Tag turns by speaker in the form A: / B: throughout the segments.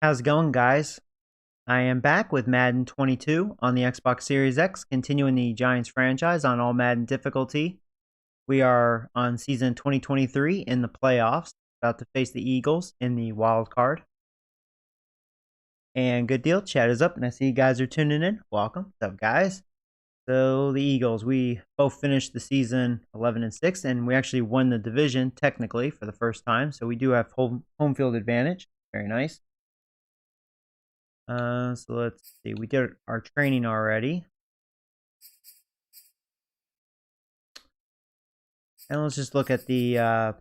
A: How's it going, guys? I am back with Madden 22 on the Xbox Series X, continuing the Giants franchise on All-Madden Difficulty. We are on season 2023 in the playoffs, about to face the Eagles in the wild card. And good deal, chat is up, and I see you guys are tuning in. Welcome. What's up, guys? So the Eagles, we both finished the season 11-6, and we actually won the division technically for the first time. So we do have home field advantage. Very nice. So let's see. We did our training already. And let's just look at the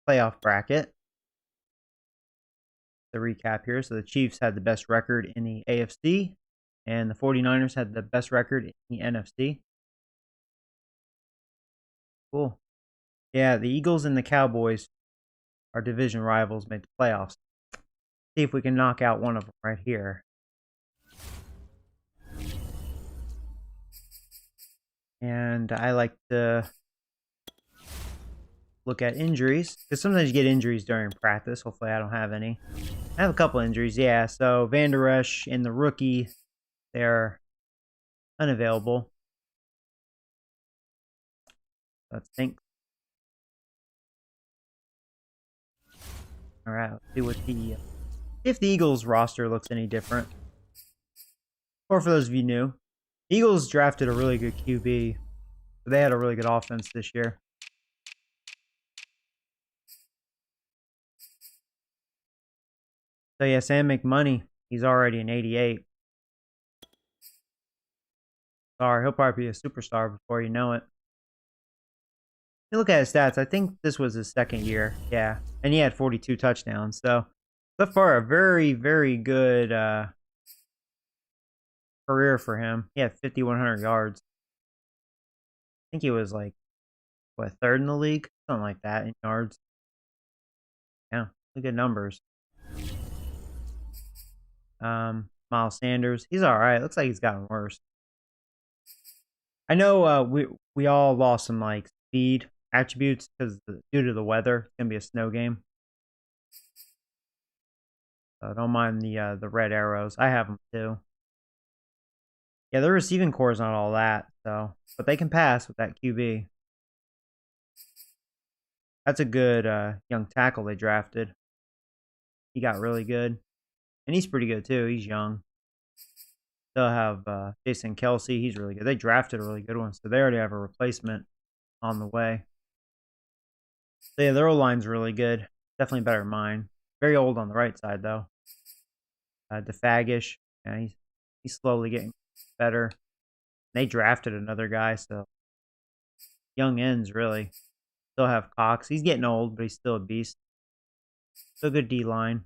A: playoff bracket. The recap here. So the Chiefs had the best record in the AFC, and the 49ers had the best record in the NFC. Cool. Yeah, the Eagles and the Cowboys, our division rivals, made the playoffs. See if we can knock out one of them right here. And I like to look at injuries, because sometimes you get injuries during practice. Hopefully I don't have any. I have a couple injuries, yeah. So Van Der Esch and the rookie, they're unavailable. Let's think. All right, let's see what if the Eagles roster looks any different. Or for those of you new, Eagles drafted a really good QB. They had a really good offense this year. So yeah, Sam McMoney, he's already an 88. Sorry, he'll probably be a superstar before you know it. You look at his stats, I think this was his second year. Yeah, and he had 42 touchdowns. So far, a very, very good career for him. He had 5,100 yards. I think he was like, what, third in the league? Something like that in yards. Yeah, look at numbers. Miles Sanders, he's all right. Looks like he's gotten worse. I know we all lost some like speed attributes because due to the weather. It's gonna be a snow game. So don't mind the red arrows. I have them too. Yeah, their receiving core is not all that, so but they can pass with that QB. That's a good young tackle they drafted. He got really good, and he's pretty good too. He's young. They'll have Jason Kelsey. He's really good. They drafted a really good one, so they already have a replacement on the way. So yeah, their O-line's really good. Definitely better than mine. Very old on the right side, though. DeFagish. Yeah, he's slowly getting better. They drafted another guy, so young ends, really. Still have Cox. He's getting old, but he's still a beast. Still good D-line.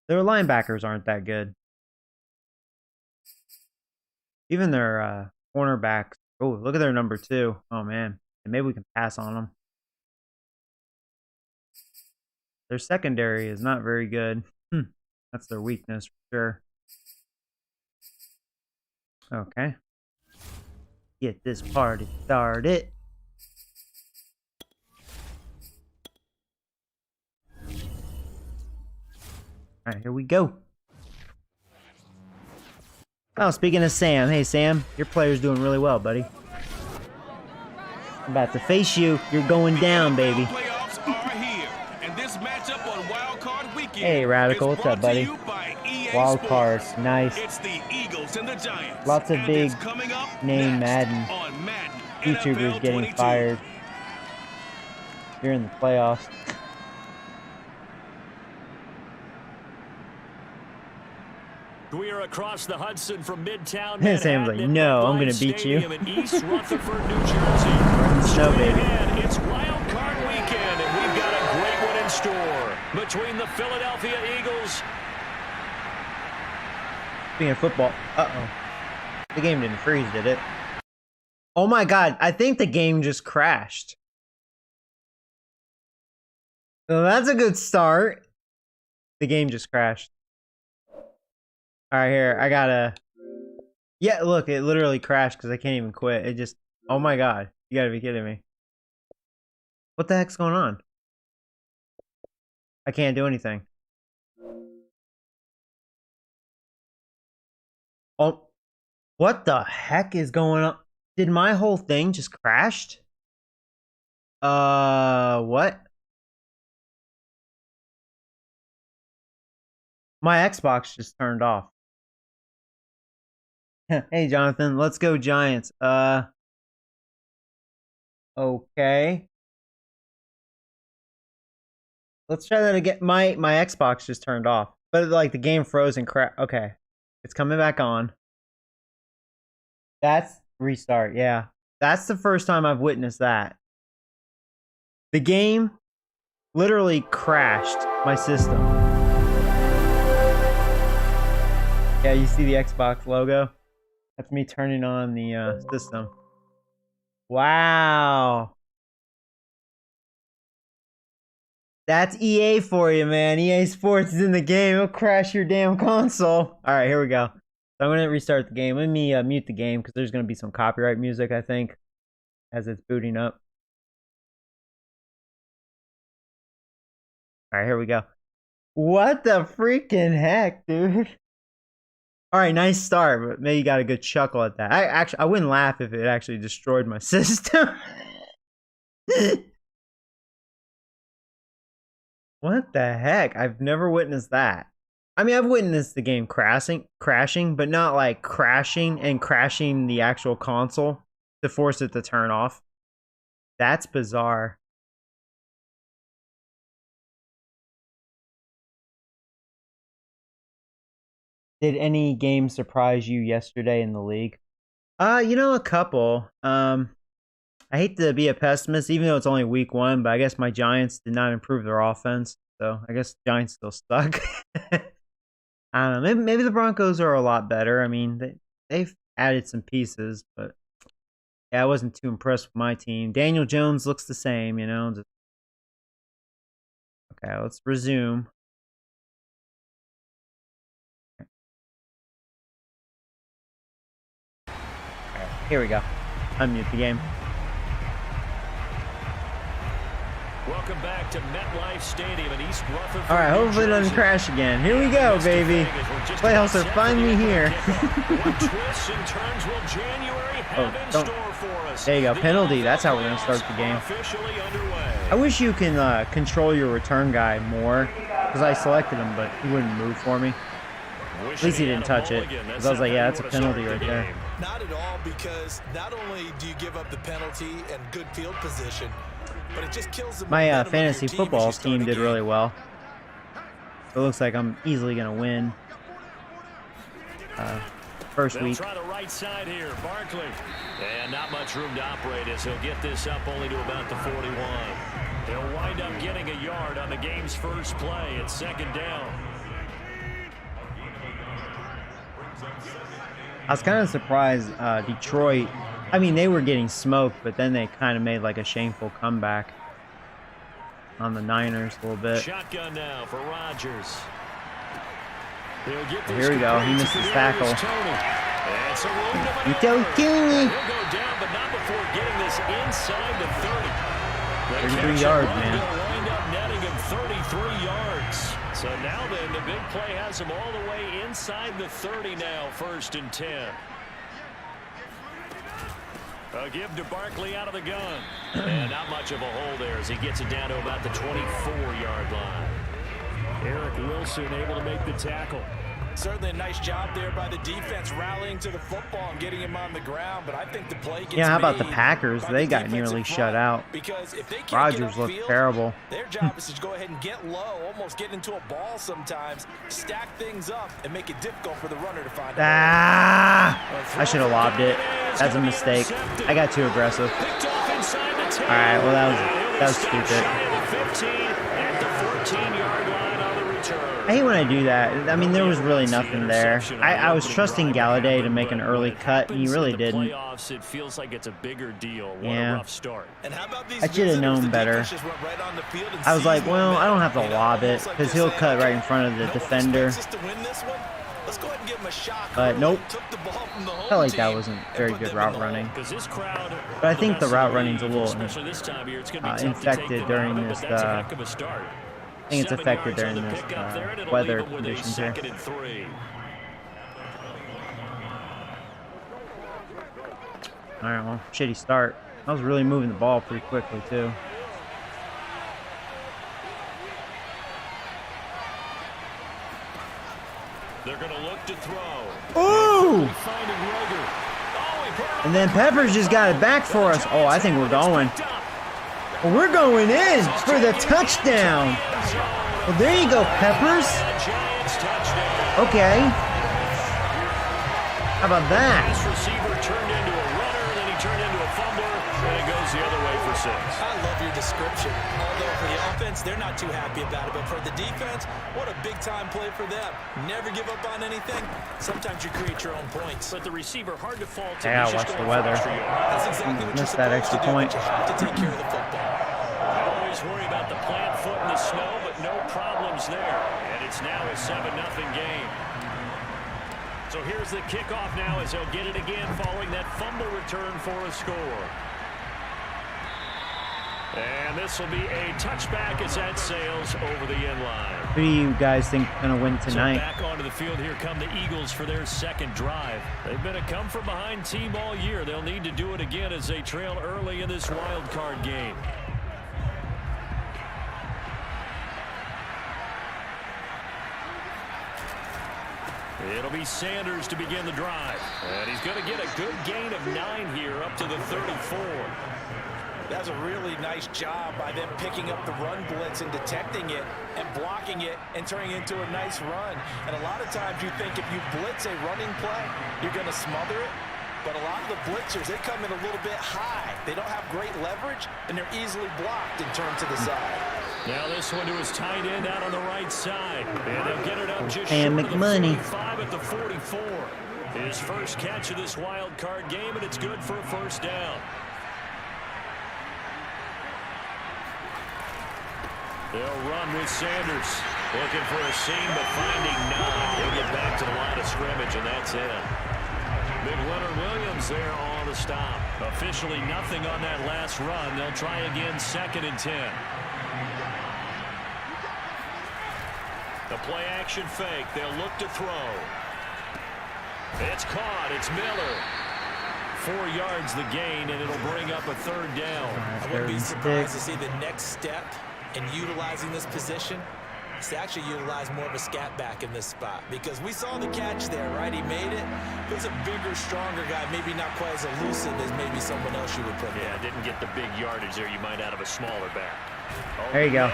A: Their linebackers aren't that good. Even their cornerbacks. Oh, look at their number 2. Oh, man. And maybe we can pass on them. Their secondary is not very good. That's their weakness for sure. Okay. Get this party started. All right, here we go. Oh, speaking of Sam. Hey, Sam. Your player's doing really well, buddy. I'm about to face you. You're going down, baby. Hey, Radical. What's up, buddy? Wild cards. Nice. Lots of big name Madden YouTubers getting fired during the playoffs.
B: We are across the Hudson from Midtown.
A: Sam's like, no, I'm gonna beat you.
B: In East Rutherford, New Jersey.
A: Snow, baby.
B: It's Wild Card Weekend, and we've got a great one in store between the Philadelphia Eagles.
A: Speaking of football, the game didn't freeze, did it? Oh my God, I think the game just crashed. So that's a good start. The game just crashed. All right, here, I gotta... Yeah, look, it literally crashed because I can't even quit. It just... Oh my God, you gotta be kidding me. What the heck's going on? I can't do anything. Oh, what the heck is going on? Did my whole thing just crashed? What? My Xbox just turned off. Hey, Jonathan, let's go Giants. Okay. Let's try that again. My Xbox just turned off, but like the game froze and crashed. Okay, it's coming back on. That's restart. Yeah, that's the first time I've witnessed that. The game literally crashed my system. Yeah, you see the Xbox logo? That's me turning on the system. Wow. That's EA for you, man. EA Sports is in the game. It'll crash your damn console. All right, here we go. So I'm going to restart the game. Let me mute the game because there's going to be some copyright music, I think, as it's booting up. All right, here we go. What the freaking heck, dude? All right, nice start, but maybe you got a good chuckle at that. I wouldn't laugh if it actually destroyed my system. What the heck? I've never witnessed that. I mean, I've witnessed the game crashing, but not like crashing and crashing the actual console to force it to turn off. That's bizarre. Did any game surprise you yesterday in the league? You know, a couple. I hate to be a pessimist, even though it's only week 1, but I guess my Giants did not improve their offense, so I guess Giants still stuck. I don't know. Maybe the Broncos are a lot better. I mean, they've added some pieces, but yeah, I wasn't too impressed with my team. Daniel Jones looks the same, you know. Okay, let's resume. Here we go. Unmute the game.
B: Welcome back to MetLife Stadium in East Rutherford.
A: All right, hopefully it doesn't crash again. Here we go, baby. Playoffs are finally here.
B: What twists and turns will January have in store for us?
A: There you go, penalty. That's how we're gonna start the game. I wish you can control your return guy more, because I selected him, but he wouldn't move for me. At least he didn't touch it, because I was like, yeah, that's a penalty right there.
C: Not at all, because not only do you give up the penalty and good field position, but it just kills the
A: my fantasy football team did really well. So it looks like I'm easily going to win. First week.
B: Try the right side here, Barkley. And not much room to operate as he'll get this up only to about the 41. He'll wind up getting a yard on the game's first play. It's second down.
A: I was kind of surprised Detroit, I mean, they were getting smoked, but then they kind of made like a shameful comeback on the Niners a little bit.
B: Shotgun now for Rodgers.
A: Here we go. He missed his tackle. You don't kill me.
B: He'll go down, but not before getting this inside the 30.
A: 33 yards, man.
B: Wind up netting him 33 yards. So now then, the big play has him all the way inside the 30 now, 1st and 10. A give to Barkley out of the gun. And not much of a hole there as he gets it down to about the 24-yard line. Eric Wilson able to make the tackle.
C: Certainly a nice job there by the defense rallying to the football and getting him on the ground, but I think the play gets
A: how about the Packers? They got nearly shut out.
C: Because if they can't
A: Rodgers looked terrible.
C: Their job is to go ahead and get low, almost get into a ball sometimes, stack things up, and make it difficult for the runner to find
A: I should have lobbed it. That's a mistake. I got too aggressive. All right, well that was stupid. I hate when I do that. I mean, there was really nothing there. I was trusting Galladay to make an early cut, and he really didn't.
B: It feels like it's a bigger deal.
A: Yeah. I should have known better. I was like, well, I don't have to lob it, because he'll cut right in front of the defender. But nope. I felt like that wasn't very good route running. But I think the route running's a little infected during this I think it's affected during this weather conditions here. All right, well, shitty start. I was really moving the ball pretty quickly, too.
B: They're going to look to throw.
A: Ooh! And then Peppers just got it back for us. Oh, I think we're going. Well, we're going in for the touchdown. Well, there you go, Peppers. Okay. How about that?
B: This receiver turned into a runner, then he turned into a fumbler, and it goes the other way for 6.
C: I love your description. Although for the offense, they're not too happy about it. But for the defense, what a big-time play for them. Never give up on anything. Sometimes you create your own points.
B: But the receiver, hard to fault him.
A: Yeah, watch the weather.
C: That's exactly what you're
A: Missed that extra
C: supposed to do,
A: point.
C: but you have to take care of the football.
B: I always worry about the plant foot in the snow, but no problems there. And it's now a 7-0 game. So here's the kickoff now as he'll get it again following that fumble return for a score. And this will be a touchback as that sails over the end line.
A: Who do you guys think is going to win tonight?
B: So back onto the field, here come the Eagles for their second drive. They've been a come-from-behind team all year. They'll need to do it again as they trail early in this wild card game. It'll be Sanders to begin the drive. And he's going to get a good gain of 9 here up to the 34.
C: That's a really nice job by them picking up the run blitz and detecting it and blocking it and turning it into a nice run. And a lot of times you think if you blitz a running play, you're going to smother it. But a lot of the blitzers, they come in a little bit high. They don't have great leverage, and they're easily blocked and turned to the side.
B: Now this one to his tight end out on the right side. And they'll get it up just
A: Pam
B: short of the
A: McMoney.
B: 45 at the 44. His first catch of this wild card game, and it's good for a first down. They'll run with Sanders. Looking for a seam, but finding none. He'll get back to the line of scrimmage, and that's it. Big Leonard Williams there on the stop. Officially nothing on that last run. They'll try again, 2nd and 10. The play action fake. They'll look to throw. It's caught. It's Miller. 4 yards the gain, and it'll bring up a 3rd down.
C: I wouldn't be surprised to see the next step in utilizing this position is to actually utilize more of a scat back in this spot, because we saw the catch there, right? He made it. He's a bigger, stronger guy, maybe not quite as elusive as maybe someone else you would put there.
B: Yeah, didn't get the big yardage there you might out of a smaller back.
A: There you go.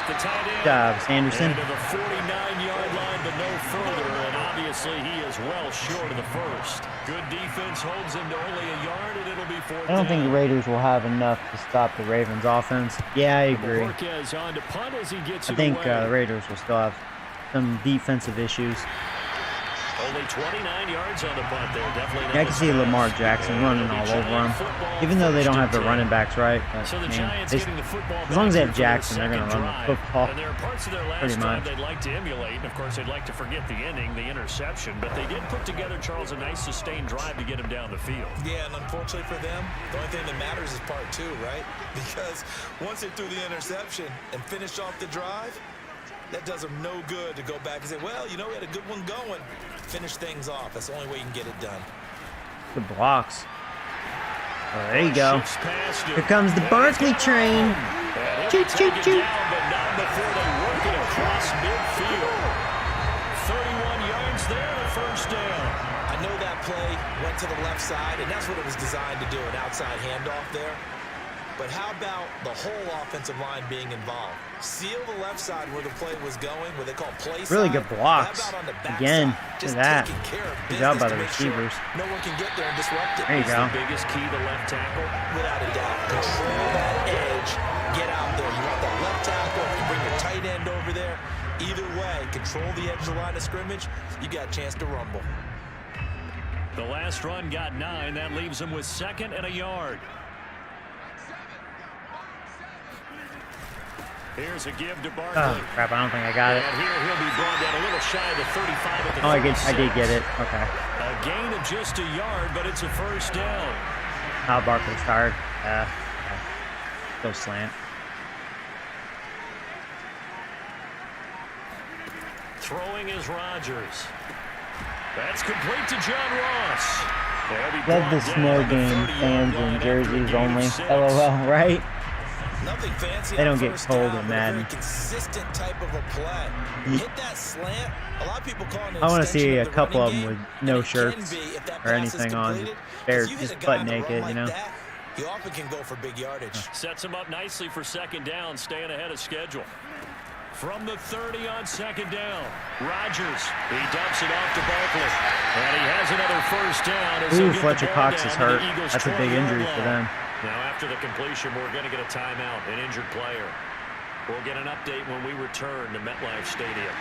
B: Good
A: job, Sanderson.
B: To the 49-yard line, but no further. And obviously, he is well short of the first. Good defense holds him to only a yard, and it'll be 4th
A: I don't think the
B: down.
A: Raiders will have enough to stop the Ravens' offense. Yeah, I agree.
B: Marquez on to punt as he gets
A: I
B: it
A: think
B: away.
A: the Raiders will still have some defensive issues.
B: Only 29 yards on the punt there. Definitely not
A: Yeah, I can see Lamar Jackson running all over them, even though they don't have the running backs right. But,
B: So the
A: man,
B: Giants getting the football
A: as long as they have
B: back here for
A: Jackson,
B: their
A: they're going to
B: second
A: run the
B: drive.
A: football.
B: And there are parts of their last
A: Pretty
B: drive
A: much.
B: they'd like to emulate. And of course, they'd like to forget the ending, the interception. But they did put together, Charles, a nice sustained drive to get him down the field.
C: Yeah, and unfortunately for them, the only thing that matters is part 2, right? Because once they threw the interception and finished off the drive, that does them no good to go back and say, well, you know, we had a good one going. Finish things off. That's the only way you can get it done.
A: Good blocks. Oh, there you go.
B: Shifts past him.
A: Here comes the Barkley train.
B: And
A: Choo,
B: he'll
A: choo,
B: take it
A: choo.
B: down, but not before they work it across midfield. 31 yards there, a first down.
C: I know that play went to the left side, and that's what it was designed to do, an outside handoff there. But how about the whole offensive line being involved? Seal the left side where the play was going, what they call play side.
A: Really good blocks.
C: How about on the back
A: Again,
C: side?
A: look
C: Just
A: at that.
C: taking care of
A: Good job
C: business
A: by
C: to
A: the
C: make sure
A: receivers.
C: no one can get there and disrupt it.
A: There you go.
B: The biggest key to left tackle.
C: Without a doubt. Control that edge. Get out there. You want the left tackle. You bring your tight end over there. Either way, control the edge of the line of scrimmage. You got a chance to rumble.
B: The last run got 9. That leaves him with 2nd and a yard. Here's a give to Barkley.
A: Oh, crap. I don't think I got it.
B: And here he'll be brought down a little shy of the 35 at the
A: Oh, I
B: 36.
A: did get it. Okay.
B: A gain of just a yard, but it's a first down.
A: How Barkley's tired. Go slant.
B: Throwing is Rodgers. That's complete to John Ross.
A: Love the snow game fans in jerseys only. LOL, right?
C: Nothing fancy.
A: They don't get cold in Madden.
C: Consistent type of a play. Hit that slant. A lot of people call it.
A: I want to see a couple of them with no shirts or anything on. They're just butt naked, you know.
C: You often can go for big yardage.
B: Sets him up nicely for second down, staying ahead of schedule. From the 30 on second down, Rodgers. He dumps it off to Barkley. And he has another first down.
A: Ooh, Fletcher Cox is hurt. That's a big injury for them.
B: Now, after the completion, we're going to get a timeout, an injured player. We'll get an update when we return to MetLife Stadium.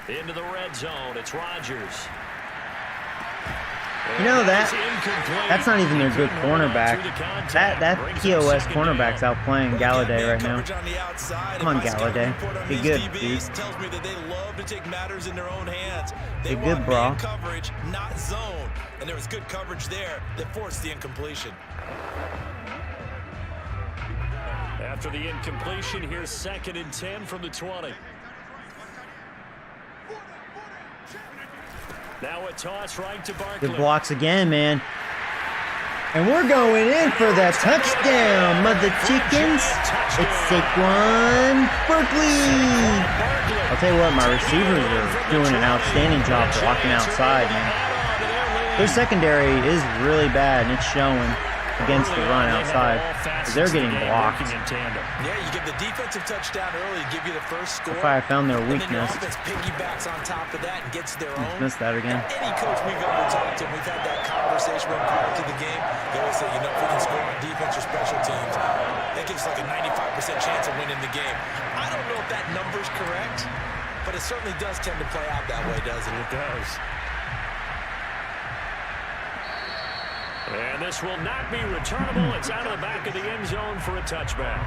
B: Into the red zone, it's Rodgers.
A: You know that's not even their good cornerback. That POS cornerback's outplaying Galladay right now. Come on, Galladay. Be good, dude.
C: Tells me that they love to take matters in their own hands. They
A: be good,
C: want
A: bro.
C: man coverage, not zone. And there was good coverage there that forced the incompletion.
B: After the incompletion, here's 2nd and 10 from the 20. Now a toss right to Barkley.
A: Good blocks again, man. And we're going in for the touchdown, mother chickens. It's Saquon Barkley. I'll tell you what, my receivers are doing an outstanding job blocking outside, man. Their secondary is really bad, and it's showing against the run outside, because they're getting blocked.
C: Yeah, you give the defensive touchdown early, give you the first score.
A: If I found their weakness.
C: And then the offense piggybacks on top of that and gets their own.
A: Missed that again.
C: Any coach we've ever talked to, we've had that conversation with prior to the game. They always say, you know, if we can score on defense or special teams, that gives us like a 95% chance of winning the game. I don't know if that number's correct, but it certainly does tend to play out that way, doesn't it?
B: It does. And this will not be returnable. It's out of the back of the end zone for a touchback.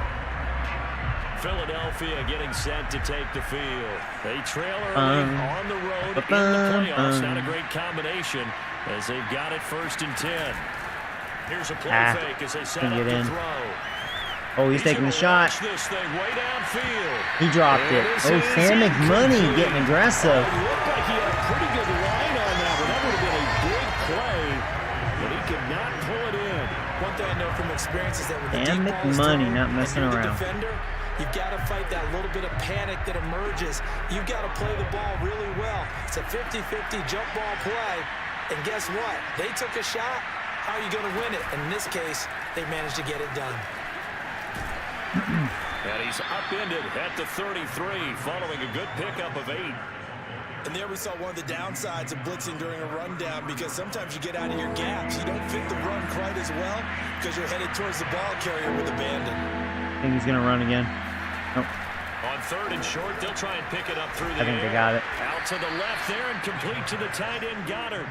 B: Philadelphia getting set to take the field. They trail early on the road in the playoffs. Not a great combination as they've got it 1st and 10. Here's a play fake as they set up the throw.
A: Oh, he's taking the shot.
B: This thing way downfield.
A: He dropped it. Oh, Sam McMoney getting aggressive.
B: It looked like he had a pretty good line on that, but that would have been a big play. But he could not pull it in.
C: One thing I know from experience is that when the
A: Sam
C: deep ball is
A: McMoney
C: thrown
A: not messing
C: and you're
A: around.
C: the defender, you've got to fight that little bit of panic that emerges. You've got to play the ball really well. It's a 50-50 jump ball play. And guess what? They took a shot. How are you going to win it? In this case, they managed to get it done.
B: And he's upended at the 33 following a good pickup of 8.
C: And there we saw one of the downsides of blitzing during a rundown, because sometimes you get out of your gaps. You don't fit the run quite as well because you're headed towards the ball carrier with abandon.
A: I think he's going to run again. Nope.
B: On 3rd and short, they'll try and pick it up through the air.
A: I think they got it.
B: Out to the left there and complete to the tight end Goddard.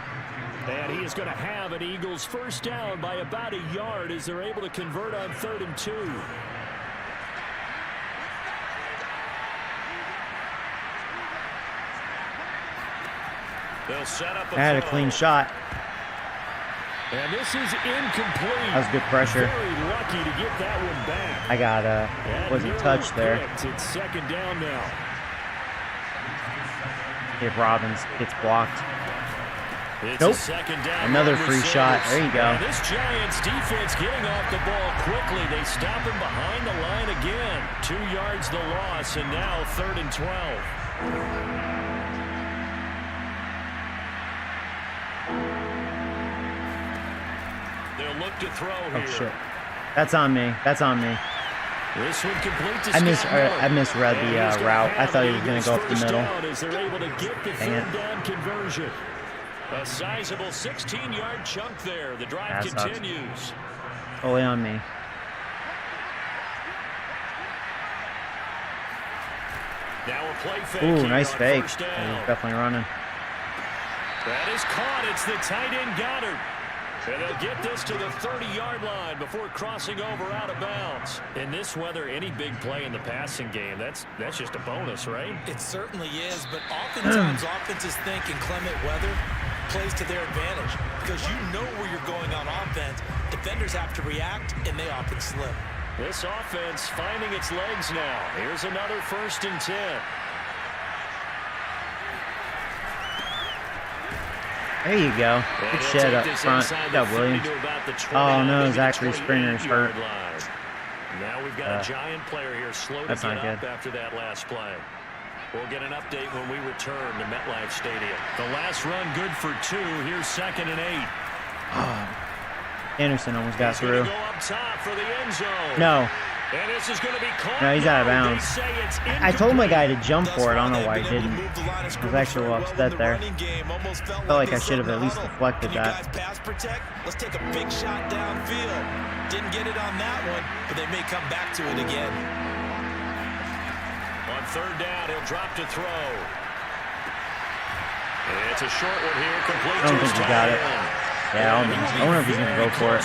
B: And he is going to have an Eagles first down by about a yard as they're able to convert on 3rd and 2. They'll set up
A: I had a clean shot.
B: And this is incomplete.
A: That was good pressure.
B: Very lucky to get that one back.
A: I got wasn't touched there.
B: It's 2nd down now.
A: If Robbins gets blocked.
B: It's
A: Nope.
B: 2nd down.
A: Another free shot. There you go.
B: And this Giants defense getting off the ball quickly. They stop him behind the line again. 2 yards the loss, and now 3rd and 12. They'll look to throw here.
A: Oh shit. That's on me. That's on me.
B: This one complete to
A: I misread the route. I thought he was going to go up the middle.
B: As they're able to get the
A: Dang it.
B: 3rd down conversion. A sizable 16-yard chunk there. The drive
A: That sucks.
B: continues.
A: Fully on me.
B: Now a play fake.
A: Ooh,
B: here
A: nice
B: on
A: fake.
B: first
A: He's
B: down.
A: definitely running.
B: That is caught. It's the tight end Goddard. And they'll get this to the 30-yard line before crossing over out of bounds. In this weather, any big play in the passing game, that's just a bonus, right?
C: It certainly is, but oftentimes offenses think inclement weather plays to their advantage because you know where you're going on offense. Defenders have to react, and they often slip.
B: This offense finding its legs now. Here's another 1st and 10.
A: There you go. Good shit up front. Got Williams. Oh no, Zachary Springer's hurt.
B: Now we've got a giant player here slow to get up after that last play. We'll get an update when we return to MetLife Stadium. The last run good for 2. Here's 2nd and 8.
A: Oh, Anderson almost got through.
B: Go up top for the end zone.
A: No.
B: And this is going to be caught.
A: No, he's out of bounds. I told my guy to jump for it. I don't know why he didn't. I was actually a little upset there. Felt like I should have at least deflected that.
C: Let's take a big shot downfield. Didn't get it on that one, but they may come back to it again.
B: On 3rd down, he'll drop to throw. It's a short one here. Complete.
A: I don't think he got it. Yeah, I wonder if he's going to go for it.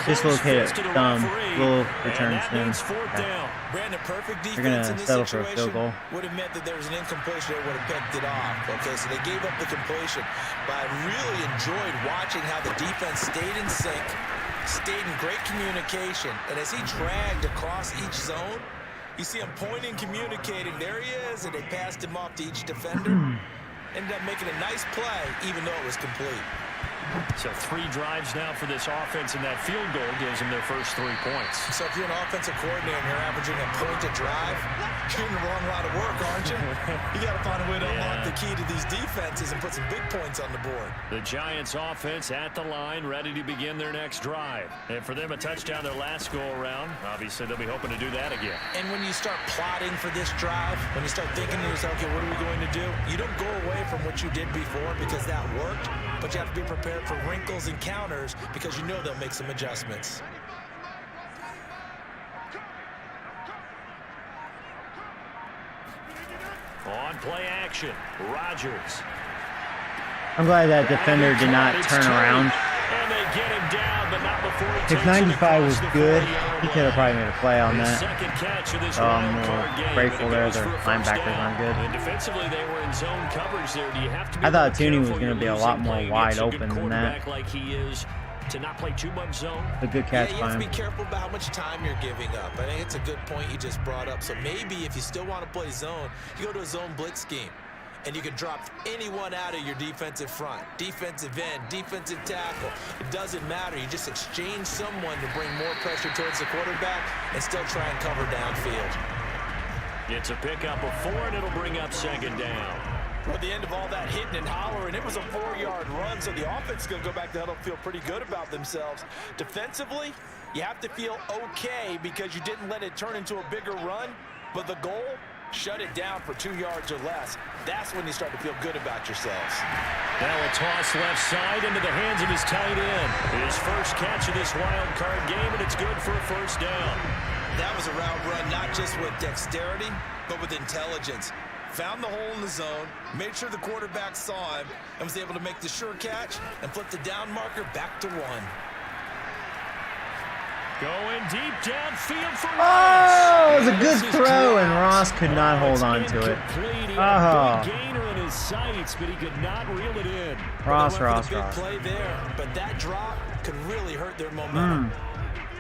A: Dislocated thumb. Little return soon. Yeah. They're going to settle for a field goal.
C: Would have meant that there was an incompletion that would have picked it off. Okay, so they gave up the completion. But I really enjoyed watching how the defense stayed in sync, stayed in great communication. And as he dragged across each zone, you see him pointing, communicating. There he is, and they passed him off to each defender. Ended up making a nice play, even though it was complete.
B: So 3 drives now for this offense, and that field goal gives them their first 3 points.
C: So if you're an offensive coordinator and you're averaging a point a drive, you're in the wrong line of work, aren't you? You got to find a way to unlock the key to these defenses and put some big points on the board.
B: The Giants offense at the line, ready to begin their next drive. And for them, a touchdown their last go-around. Obviously, they'll be hoping to do that again.
C: And when you start plotting for this drive, when you start thinking to yourself, okay, what are we going to do? You don't go away from what you did before because that worked, but you have to be prepared for wrinkles and counters because you know they'll make some adjustments.
B: On play action, Rodgers.
A: I'm glad that defender did not turn around.
B: And they get him down, but not before he
A: if 95 was good, he could have probably made a play on that. I'm grateful there. Their linebackers aren't good.
B: And defensively, they were in zone coverage there. Do you have to be
A: I thought Tooney was going to be a lot more wide open than that.
B: Like he is, to not play too much zone.
A: A good catch
C: you have
A: by
C: to
A: him.
C: be careful about how much time you're giving up. I think it's a good point you just brought up. So maybe if you still want to play zone, you go to a zone blitz scheme. And you can drop anyone out of your defensive front, defensive end, defensive tackle. It doesn't matter. You just exchange someone to bring more pressure towards the quarterback and still try and cover downfield.
B: It's a pickup of 4, and it'll bring up 2nd down.
C: At the end of all that hitting and hollering, it was a 4-yard run, so the offense is going to go back to huddle, feel pretty good about themselves. Defensively, you have to feel okay because you didn't let it turn into a bigger run, but the goal, shut it down for 2 yards or less. That's when you start to feel good about yourselves.
B: Now a toss left side into the hands of his tight end. His first catch of this wild card game, and it's good for a 1st down.
C: That was a route run not just with dexterity, but with intelligence. Found the hole in the zone, made sure the quarterback saw him, and was able to make the sure catch and flip the down marker back to 1.
B: Going deep downfield for
A: Ross. It was a good throw, and Ross could not hold on to it. Oh.
B: Gainer in his sights, but he could not reel it in.
A: Ross.
C: Play there, but that drop could really hurt their momentum.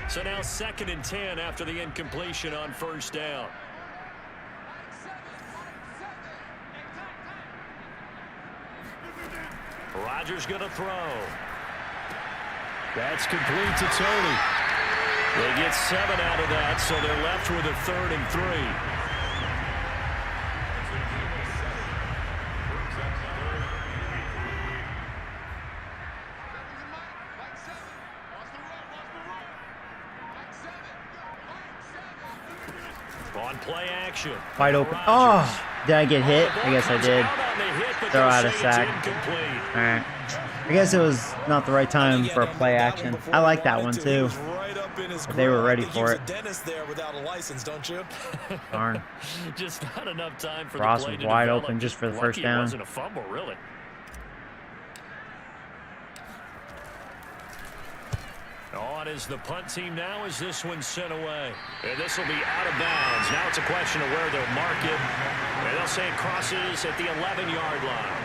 B: So now 2nd and 10 after the incompletion on 1st down. Rodgers going to throw. That's complete to Tony. They get 7 out of that, so they're left with a 3rd and 3. On play action.
A: Wide open. Oh, did I get hit? I guess I did. Throw out a sack. All right. I guess it was not the right time for a play action. I like that one too. But they were ready for it. Darn.
B: Just not enough time for
A: Ross
B: the play
A: was
B: to
A: wide
B: develop.
A: open just for the first
B: Lucky
A: down.
B: It wasn't a fumble, really. On is the punt team now as this one's sent away. And this will be out of bounds. Now it's a question of where they'll mark it. And they'll say it crosses at the 11-yard line.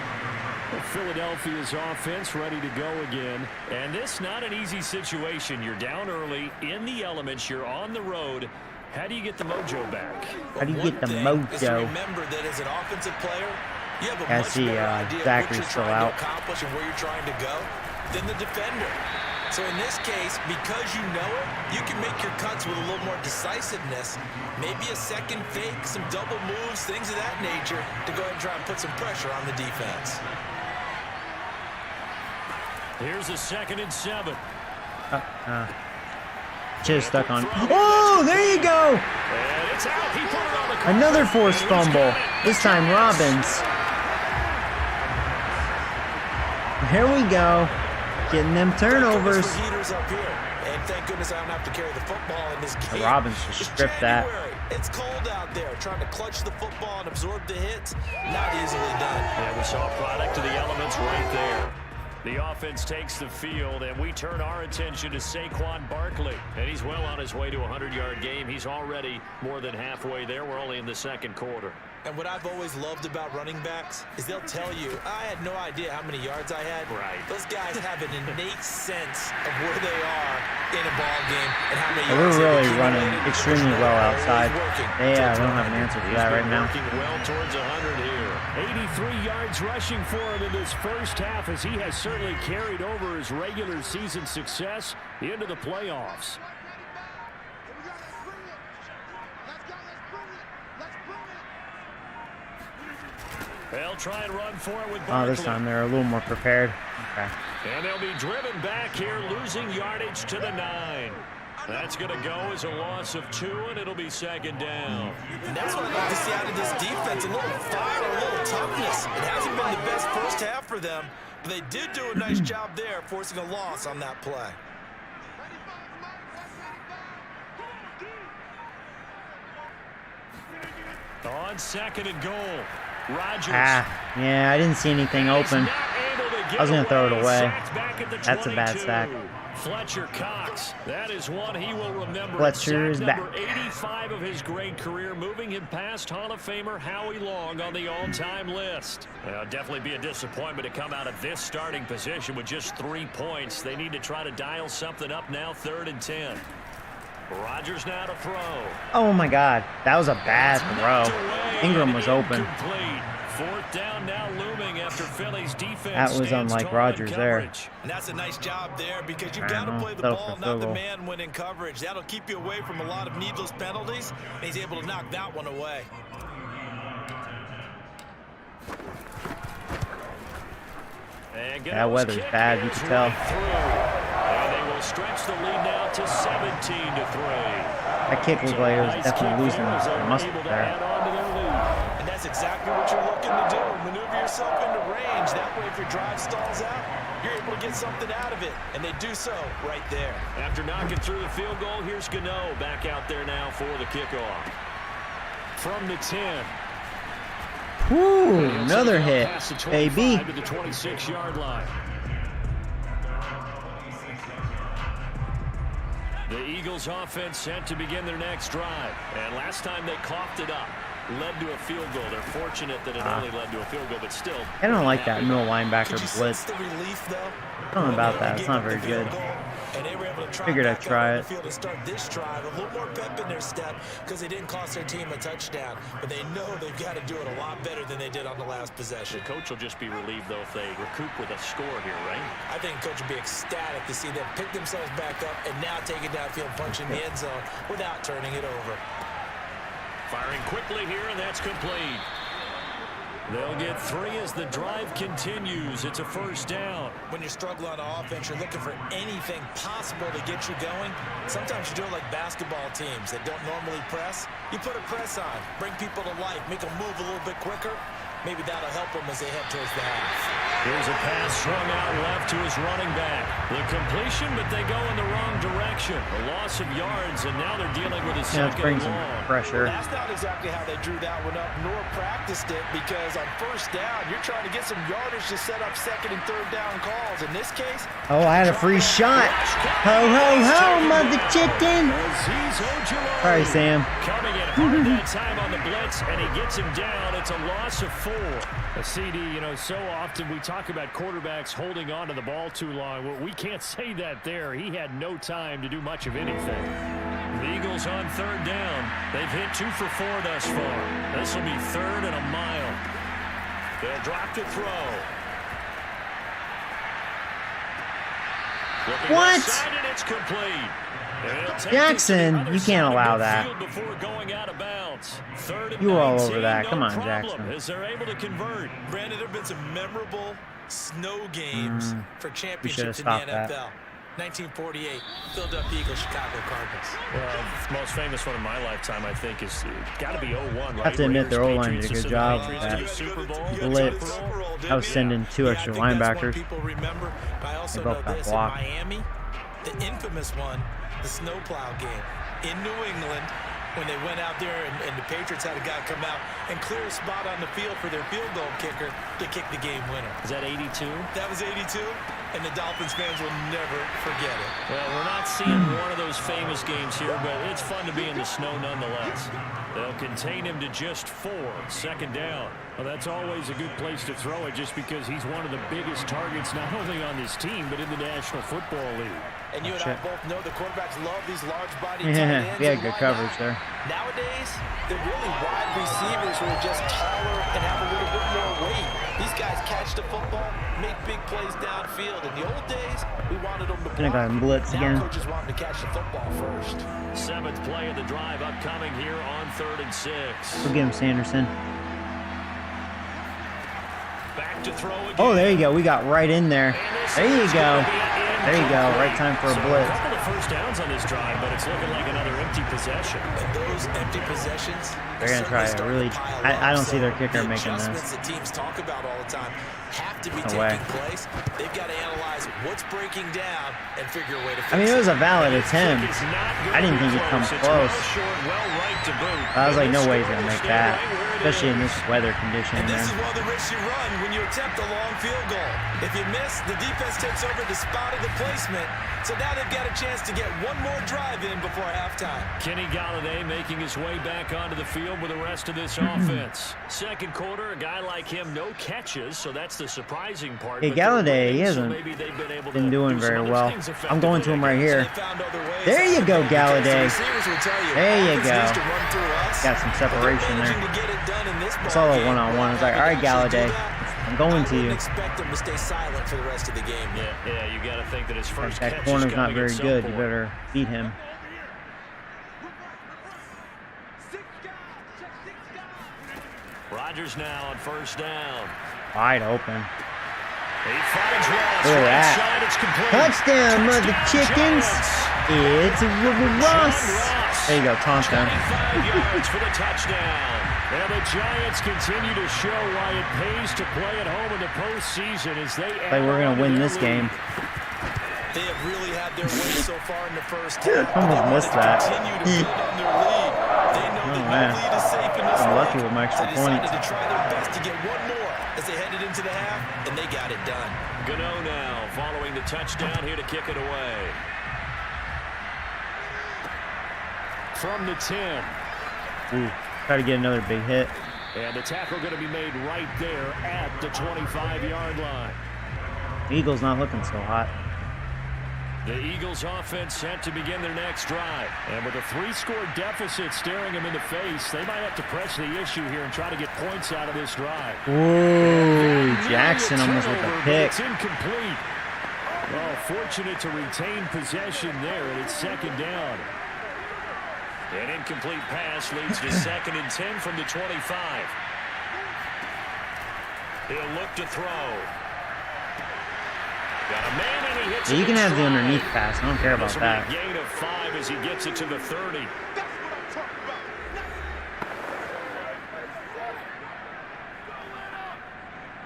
B: Philadelphia's offense ready to go again. And this not an easy situation. You're down early, in the elements, you're on the road. How do you get the mojo back?
A: How do you get the mojo?
C: Remember that as an offensive player, you have a
A: I
C: much
A: see
C: better idea of what
A: Zachary's
C: you're
A: still
C: trying
A: out.
C: to accomplish and where you're trying to go than the defender. So in this case, because you know it, you can make your cuts with a little more decisiveness. Maybe a second fake, some double moves, things of that nature to go ahead and try and put some pressure on the defense.
B: Here's a 2nd and 7.
A: Should have stuck on. Oh, there you go.
B: And it's out. He put it on the
A: Another forced fumble. This time Robbins. Here we go. Getting them turnovers.
C: Heaters up here. And thank goodness I don't have to carry the football in this game.
A: Robbins just stripped that.
C: It's cold out there. Trying to clutch the football and absorb the hits. Not easily done.
B: And we saw a product of the elements right there. The offense takes the field, and we turn our attention to Saquon Barkley. And he's well on his way to a 100-yard game. He's already more than halfway there. We're only in the 2nd quarter.
C: And what I've always loved about running backs is they'll tell you, I had no idea how many yards I had.
B: Right.
C: Those guys have an innate sense of where they are in a ball game and how many
A: We're
C: yards
A: really running extremely well outside. Yeah, I don't have an answer for that right now.
B: Working well towards 100 here. 83 yards rushing for him in this first half, as he has certainly carried over his regular season success into the playoffs. They'll try and run for it with Barkley.
A: Oh, this time they're a little more prepared. Okay.
B: And they'll be driven back here, losing yardage to the 9. That's going to go as a loss of 2, and it'll be 2nd down.
C: And that's what I'd like to see out of this defense, a little fire, a little toughness. It hasn't been the best first half for them, but they did do a nice job there, forcing a loss on that play.
B: On 2nd and goal, Rodgers.
A: Yeah, I didn't see anything open. I was going to throw it away. That's a bad sack.
B: Fletcher Cox. That is one he will remember.
A: Fletcher is back.
B: Number 85 of his great career, moving him past Hall of Famer Howie Long on the all-time list. Definitely be a disappointment to come out of this starting position with just 3 points. They need to try to dial something up now, 3rd and 10. Rodgers now to throw.
A: Oh my God, that was a bad throw. Ingram was open.
B: Complete. 4th down now looming after Philly's defense.
A: That was unlike Rodgers there.
C: And that's a nice job there because you've got to play the ball, not the man when in coverage. That'll keep you away from a lot of needless penalties, and he's able to knock that one away.
A: That weather's bad, you can tell.
B: And they will stretch the lead now to 17-3.
A: That kick was like it was definitely losing muscle there.
C: And that's exactly what you're looking to do. Maneuver yourself into range. That way, if your drive stalls out, you're able to get something out of it. And they do so right there.
B: After knocking through the field goal, here's Gano back out there now for the kickoff. From the 10.
A: Woo, another hit, baby.
B: To the 26-yard line. The Eagles offense set to begin their next drive. And last time they coughed it up, led to a field goal. They're fortunate that it only led to a field goal, but still.
A: I don't like that middle linebacker blitz.
C: The relief, though?
A: I don't know about that. It's not very good. Figured I'd try it.
C: To start this drive, a little more pep in their step because they didn't cost their team a touchdown, but they know they've got to do it a lot better than they did on the last possession.
B: The coach will just be relieved, though, if they recoup with a score here, right?
C: I think the coach will be ecstatic to see them pick themselves back up and now take it downfield, punch in the end zone without turning it over.
B: Firing quickly here, and that's complete. They'll get 3 as the drive continues. It's a 1st down.
C: When you're struggling on offense, you're looking for anything possible to get you going. Sometimes you do it like basketball teams that don't normally press. You put a press on, bring people to life, make them move a little bit quicker. Maybe that'll help them as they head towards the half.
B: Here's a pass swung out left to his running back. The completion, but they go in the wrong direction. A loss of yards, and now they're dealing with a second
A: brings
B: long.
A: some pressure.
C: Well, that's not exactly how they drew that one up, nor practiced it, because on 1st down, you're trying to get some yardage to set up 2nd and 3rd down calls. In this case,
A: Oh, I had a free shot. Ho, ho, ho, mother chicken. Sorry, Sam.
B: Coming in hard that time on the blitz, and he gets him down. It's a loss of 4. A CD, you know, so often we talk about quarterbacks holding on to the ball too long. Well, we can't say that there. He had no time to do much of anything. The Eagles on third down. They've hit 2 for 4 thus far. This will be 3rd and a mile. They'll drop to throw.
A: What?
B: And it's complete.
A: Jackson, you can't allow that. You were all over that. Come on, Jackson.
C: As they're able to convert. Brandon, there have been some memorable snow games for championships in the NFL.
A: That.
C: 1948, Philadelphia Eagles, Chicago Cardinals.
B: Well, the most famous one in my lifetime, I think, is got to be 01, right?
A: I have to admit, their O-line did a good job with that blitz. I was sending 2 extra linebackers.
C: People remember. I also know this in Miami, the infamous one, the snowplow game in New England, when they went out there and the Patriots had a guy come out and clear a spot on the field for their field goal kicker to kick the game winner.
B: Is that 82?
C: That was 82, and the Dolphins fans will never forget it.
B: Well, we're not seeing one of those famous games here, but it's fun to be in the snow nonetheless. They'll contain him to just 4, 2nd down. Well, that's always a good place to throw it just because he's one of the biggest targets not only on this team, but in the National Football League.
C: And you and I both know the quarterbacks love these large-bodied tight ends.
A: We had good coverage there.
C: Nowadays, they're really wide receivers who are just taller and have a little bit more weight. These guys catch the football, make big plays downfield. In the old days, we wanted them to block.
A: I got him blitz again.
C: Now coaches want them to catch the football first.
B: 7th play of the drive upcoming here on 3rd and 6.
A: We'll get him, Sanderson.
B: Back to throw again.
A: Oh, there you go. We got right in there. There you go. There you go. Right time for a blitz.
B: A couple of first downs on this drive, but it's looking like another empty possession.
C: And those empty possessions,
A: they're going to try to really... I don't see their kicker making this.
C: The teams talk about all the time have to be taking place. They've got to analyze what's breaking down and figure a way to fix it.
A: I mean, it was a valid attempt. I didn't think he'd come close. I was like, no way he's going to make that, especially in this weather condition.
C: And this is one of the risks you run when you attempt a long field goal. If you miss, the defense takes over the spot of the placement. So now they've got a chance to get one more drive in before halftime. Kenny
B: Galladay making his way back onto the field with the rest of this offense. 2nd quarter, a guy like him, no catches, so that's the surprising part.
A: Hey, Galladay, he hasn't been doing very well. I'm going to him right here. There you go, Galladay. There you go. Got some separation there. I saw a one-on-one. I was like, all right, Galladay, I'm going to you.
C: Expect him to stay silent for the rest of the game.
B: Yeah, you got to think that his first
A: that corner's not very good. You better beat him.
B: Rodgers now on 1st down.
A: Wide open.
B: He finds Ross.
A: Look at that. Touchdown, mother chickens. It's Ross. There you go, touchdown.
B: 5 yards for the touchdown. And the Giants continue to show why it pays to play at home in the postseason as they
A: like we're going to win this game.
C: They have really had their way so far in the first half.
A: Almost missed that.
C: Continue to build on their lead. They know that no lead is safe in this
A: I'm
C: one.
A: lucky with my extra
C: They
A: points.
C: decided to try their best to get one more as they headed into the half, and they got it done.
B: Gano now following the touchdown here to kick it away. From the 10.
A: Ooh, try to get another big hit.
B: And the tackle going to be made right there at the 25-yard line.
A: The Eagles not looking so hot.
B: The Eagles offense set to begin their next drive. And with a 3-score deficit staring them in the face, they might have to press the issue here and try to get points out of this drive.
A: Ooh, Jackson almost with a pick.
B: It's incomplete. Well, fortunate to retain possession there, and it's 2nd down. An incomplete pass leads to 2nd and 10 from the 25. He'll look to throw. Got a man and he hits
A: Yeah, you can have the underneath pass. I don't care about that.
B: Gain of 5 as he gets it to the 30.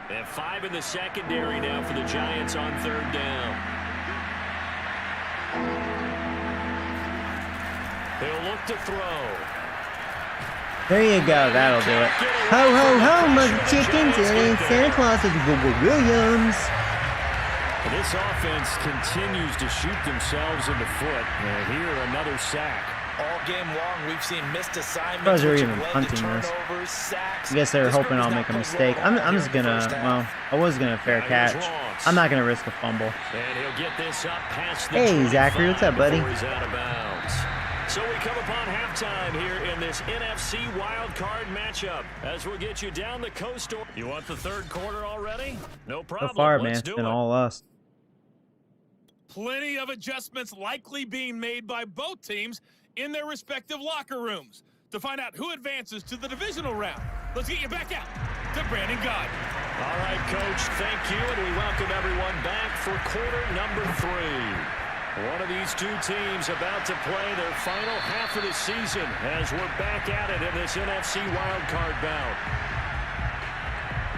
B: And 5 in the secondary now for the Giants on 3rd down. He'll look to throw.
A: There you go. That'll do it. Ho, ho, ho, mother chickens. It ain't Santa Claus. It's Williams.
B: And this offense continues to shoot themselves in the foot. And here, another sack.
C: All game long, we've seen missed assignments.
A: Suppose they're even punting this. I guess they were hoping I'll make a mistake. I'm just gonna, well, I was gonna fair catch. I'm not gonna risk a fumble.
B: And he'll get this up past the
A: Hey, Zachary, what's up, buddy?
B: he's out of bounds. So we come upon halftime here in this NFC wildcard matchup as we'll get you down the coast. You want the third quarter already? No problem.
A: So far, man,
B: Let's
A: it's
B: do
A: been
B: it.
A: all us.
D: Plenty of adjustments likely being made by both teams in their respective locker rooms. To find out who advances to the divisional round, let's get you back out to Brandon God.
B: All right, Coach, thank you, and we welcome everyone back for quarter number 3. One of these two teams about to play their final half of the season as we're back at it in this NFC wildcard bout.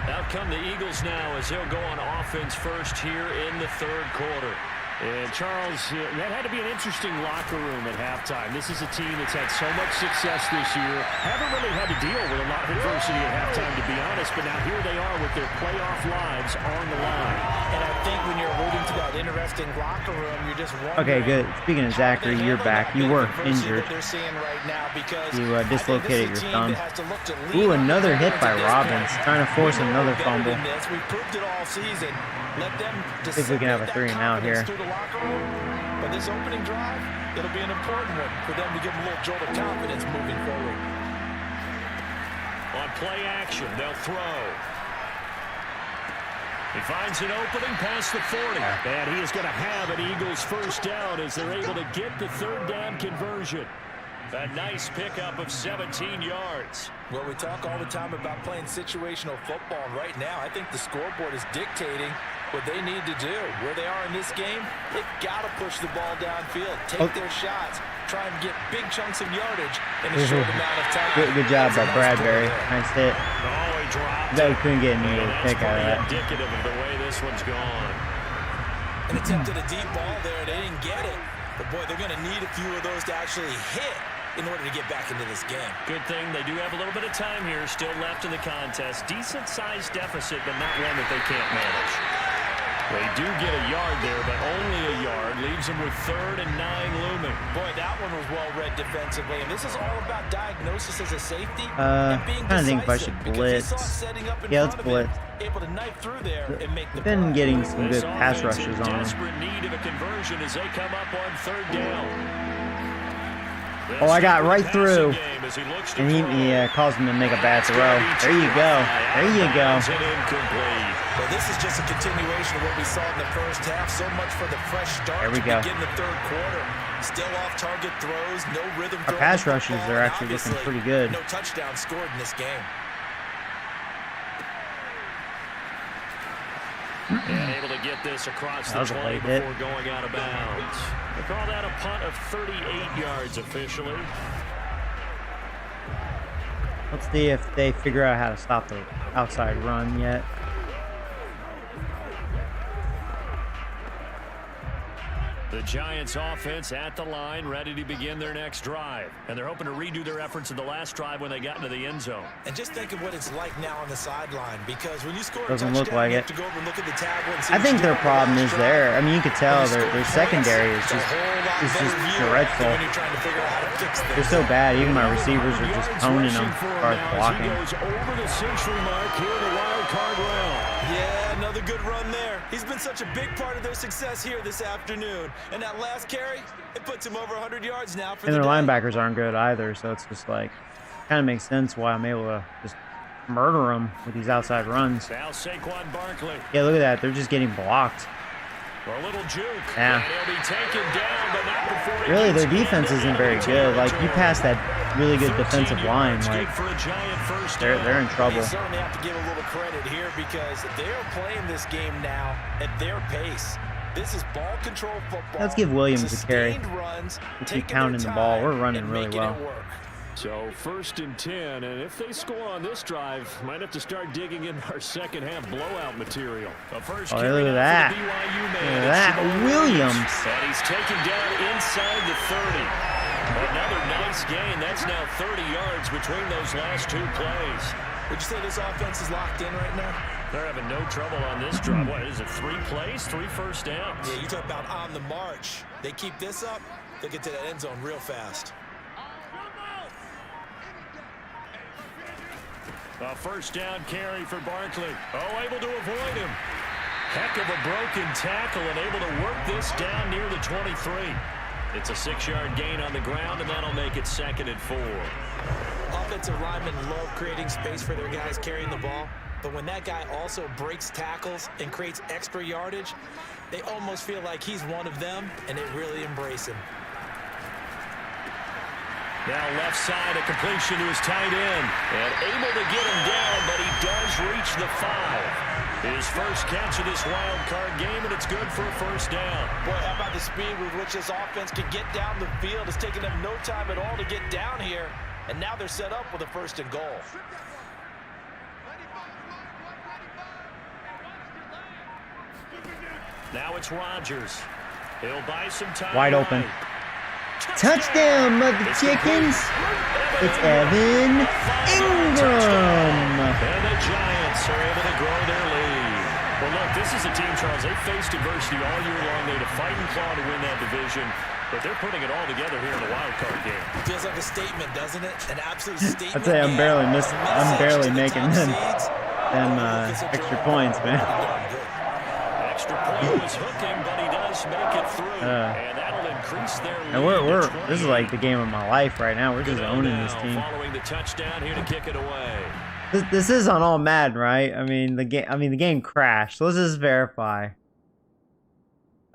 B: Out come the Eagles now as they'll go on offense first here in the third quarter.
E: And Charles, that had to be an interesting locker room at halftime. This is a team that's had so much success this year. Haven't really had to deal with a lot of adversity at halftime, to be honest. But now here they are with their playoff lives on the line.
C: And I think when you're alluding to that interesting locker room, you're just wondering.
A: Okay, good. Speaking of Zachary, you're back. You were injured. You dislocated your thumb. Ooh, another hit by Robbins, trying to force another fumble.
C: We proved it all season. Let them
A: See if we can have a 3 and out here.
C: But this opening drive, it'll be an important one for them to give them a little jolt of confidence moving forward.
B: On play action, they'll throw. He finds an opening past the 40.
E: And he is going to have an Eagles first down as they're able to get the third down conversion.
B: A nice pickup of 17 yards.
C: Well, we talk all the time about playing situational football, and right now I think the scoreboard is dictating what they need to do. Where they are in this game, they've got to push the ball downfield, take their shots, try and get big chunks of yardage in a short amount of time.
A: Good job by Bradbury. Nice hit.
B: Oh, he dropped.
A: That we couldn't get any pick out of that.
B: Indicative of the way this one's gone.
C: An attempt at a deep ball there, they didn't get it. But boy, they're going to need a few of those to actually hit in order to get back into this game.
B: Good thing they do have a little bit of time here still left in the contest. Decent-sized deficit, but not one that they can't manage. They do get a yard there, but only a yard. Leaves them with 3rd and 9 looming.
C: Boy, that one was well-read defensively. And this is all about diagnosis as a safety.
A: Kind of think if I should blitz. Yeah, let's blitz.
C: Able to knife through there and make the
A: been getting some good pass rushes on him.
B: Desperate need of a conversion as they come up on 3rd down.
A: Oh, I got right through, and he caused him to make a bad throw. There you go. There you go.
C: Well, this is just a continuation of what we saw in the first half. So much for the fresh start.
A: There we go.
C: Begin the third quarter. Still off-target throws, no rhythm.
A: Our pass rushes are actually looking pretty good.
C: No touchdown scored in this game.
B: And able to get this across the 20 before going out of bounds. They call that a punt of 38 yards officially.
A: Let's see if they figure out how to stop the outside run yet.
B: The Giants offense at the line, ready to begin their next drive. And they're hoping to redo their efforts in the last drive when they got into the end zone.
C: And just think of what it's like now on the sideline, because when you score
A: doesn't
C: a touchdown,
A: look like
C: you
A: it.
C: have to go over and look at the tablet and see
A: I think their problem is there. I mean, you could tell their secondary is just dreadful.
C: when you're trying to figure out how to fix this.
A: They're so bad. Even my receivers are just toning them as far as blocking.
B: He goes over the century mark here in the wild card round.
C: Yeah, another good run there. He's been such a big part of their success here this afternoon. And that last carry, it puts him over 100 yards now for
A: and
C: the
A: their
C: day.
A: linebackers aren't good either, so it's just like, kind of makes sense why I'm able to just murder them with these outside runs.
B: Now Saquon Barkley.
A: Yeah, look at that. They're just getting blocked.
B: A little juke.
A: Yeah.
B: And he'll be taken down, but not before he
A: Really,
B: gets
A: their defense isn't very good. Like, you pass that really good defensive line, like,
B: for a giant first
A: they're in trouble.
C: They certainly have to give a little credit here because they're playing this game now at their pace. This is ball control football.
A: Let's give Williams a carry.
C: Runs,
A: We keep pounding the ball. We're running really well.
E: So 1st and 10, and if they score on this drive, might have to start digging in our second half blowout material.
B: The first
A: Oh, look at that. Look at that. Williams.
B: And he's taken down inside the 30. Another nice gain. That's now 30 yards between those last two plays.
C: Would you say this offense is locked in right now?
B: They're having no trouble on this drive. What is it, 3 plays, 3 first downs?
C: Yeah, you talk about on the march. They keep this up, they'll get to that end zone real fast.
B: A first down carry for Barkley. Oh, able to avoid him. Heck of a broken tackle and able to work this down near the 23. It's a 6-yard gain on the ground, and that'll make it 2nd and 4.
C: Offensive linemen love creating space for their guys carrying the ball, but when that guy also breaks tackles and creates extra yardage, they almost feel like he's one of them, and they really embrace him.
B: Now left side, a completion to his tight end, and able to get him down, but he does reach the 5. His first catch of this wild card game, and it's good for a first down.
C: Boy, how about the speed with which this offense can get down the field? It's taken them no time at all to get down here, and now they're set up with a 1st and goal.
B: Now it's Rodgers. He'll buy some time.
A: Wide open. Touchdown, mother chickens! It's Evan Ingram!
B: And the Giants are able to grow their lead. Well, look, this is a team, Charles. They faced adversity all year long. They had to fight and claw to win that division, but they're putting it all together here in the wild card game.
C: Feels like a statement, doesn't it? An absolute statement.
A: I'd say I'm barely making them extra points, man.
B: Extra point was hooking, but he does make it through, and that'll increase their lead.
A: And this is like the game of my life right now. We're just owning this team.
B: Following the touchdown here to kick it away.
A: This is on All-Madden, right? I mean the game crashed. So let's just verify.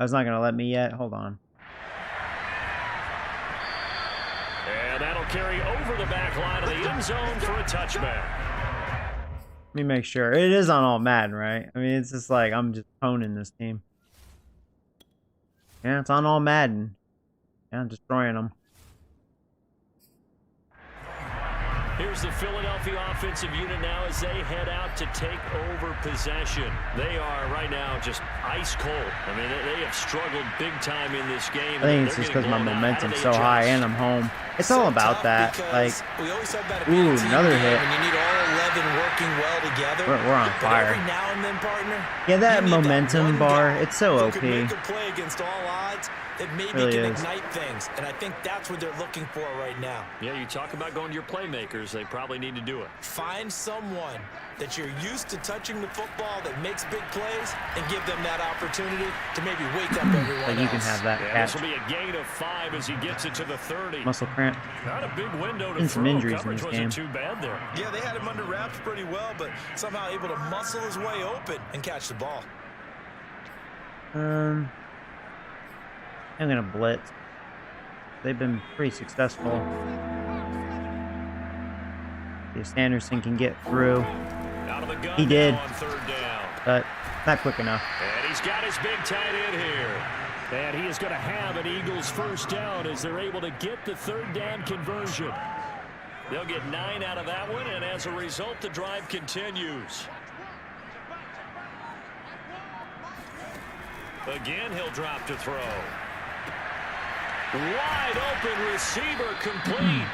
A: Oh, it's not gonna let me yet. Hold on.
B: And that'll carry over the back line of the end zone for a touchback.
A: Let me make sure. It is on All-Madden, right? I mean, it's just like I'm just owning this team. Yeah, it's on All-Madden. Yeah, I'm destroying them.
B: Here's the Philadelphia offensive unit now as they head out to take over possession. They are right now just ice cold. I mean, they have struggled big time in this game.
A: I think it's just because my momentum's so high and I'm home. It's all about that. Like,
C: we always talk about
A: ooh, another hit.
C: And you need all 11 working well together.
A: We're on fire.
C: Every now and then, partner,
A: yeah, that momentum bar, it's so OP.
C: Make a play against all odds. That maybe
A: really
C: can
A: is.
C: ignite things, and I think that's what they're looking for right now.
B: Yeah, you talk about going to your playmakers, they probably need to do it.
C: Find someone that you're used to touching the football that makes big plays and give them that opportunity to maybe wake up everyone
A: Like you can have that catch.
B: This will be a gain of 5 as he gets it to the 30.
A: Muscle cramp.
B: Not a big window to
A: And some injuries in
B: Coverage
A: this
B: wasn't
A: game.
B: too bad there.
C: Yeah, they had him under wraps pretty well, but somehow able to muscle his way open and catch the ball.
A: I'm gonna blitz. They've been pretty successful. If Sanderson can get through.
B: Out of the gun
A: He did.
B: on 3rd down.
A: But not quick enough.
B: And he's got his big tight end here.
E: And he is going to have an Eagles first down as they're able to get the 3rd down conversion.
B: They'll get 9 out of that one, and as a result, the drive continues. Again, he'll drop to throw. Wide open receiver complete.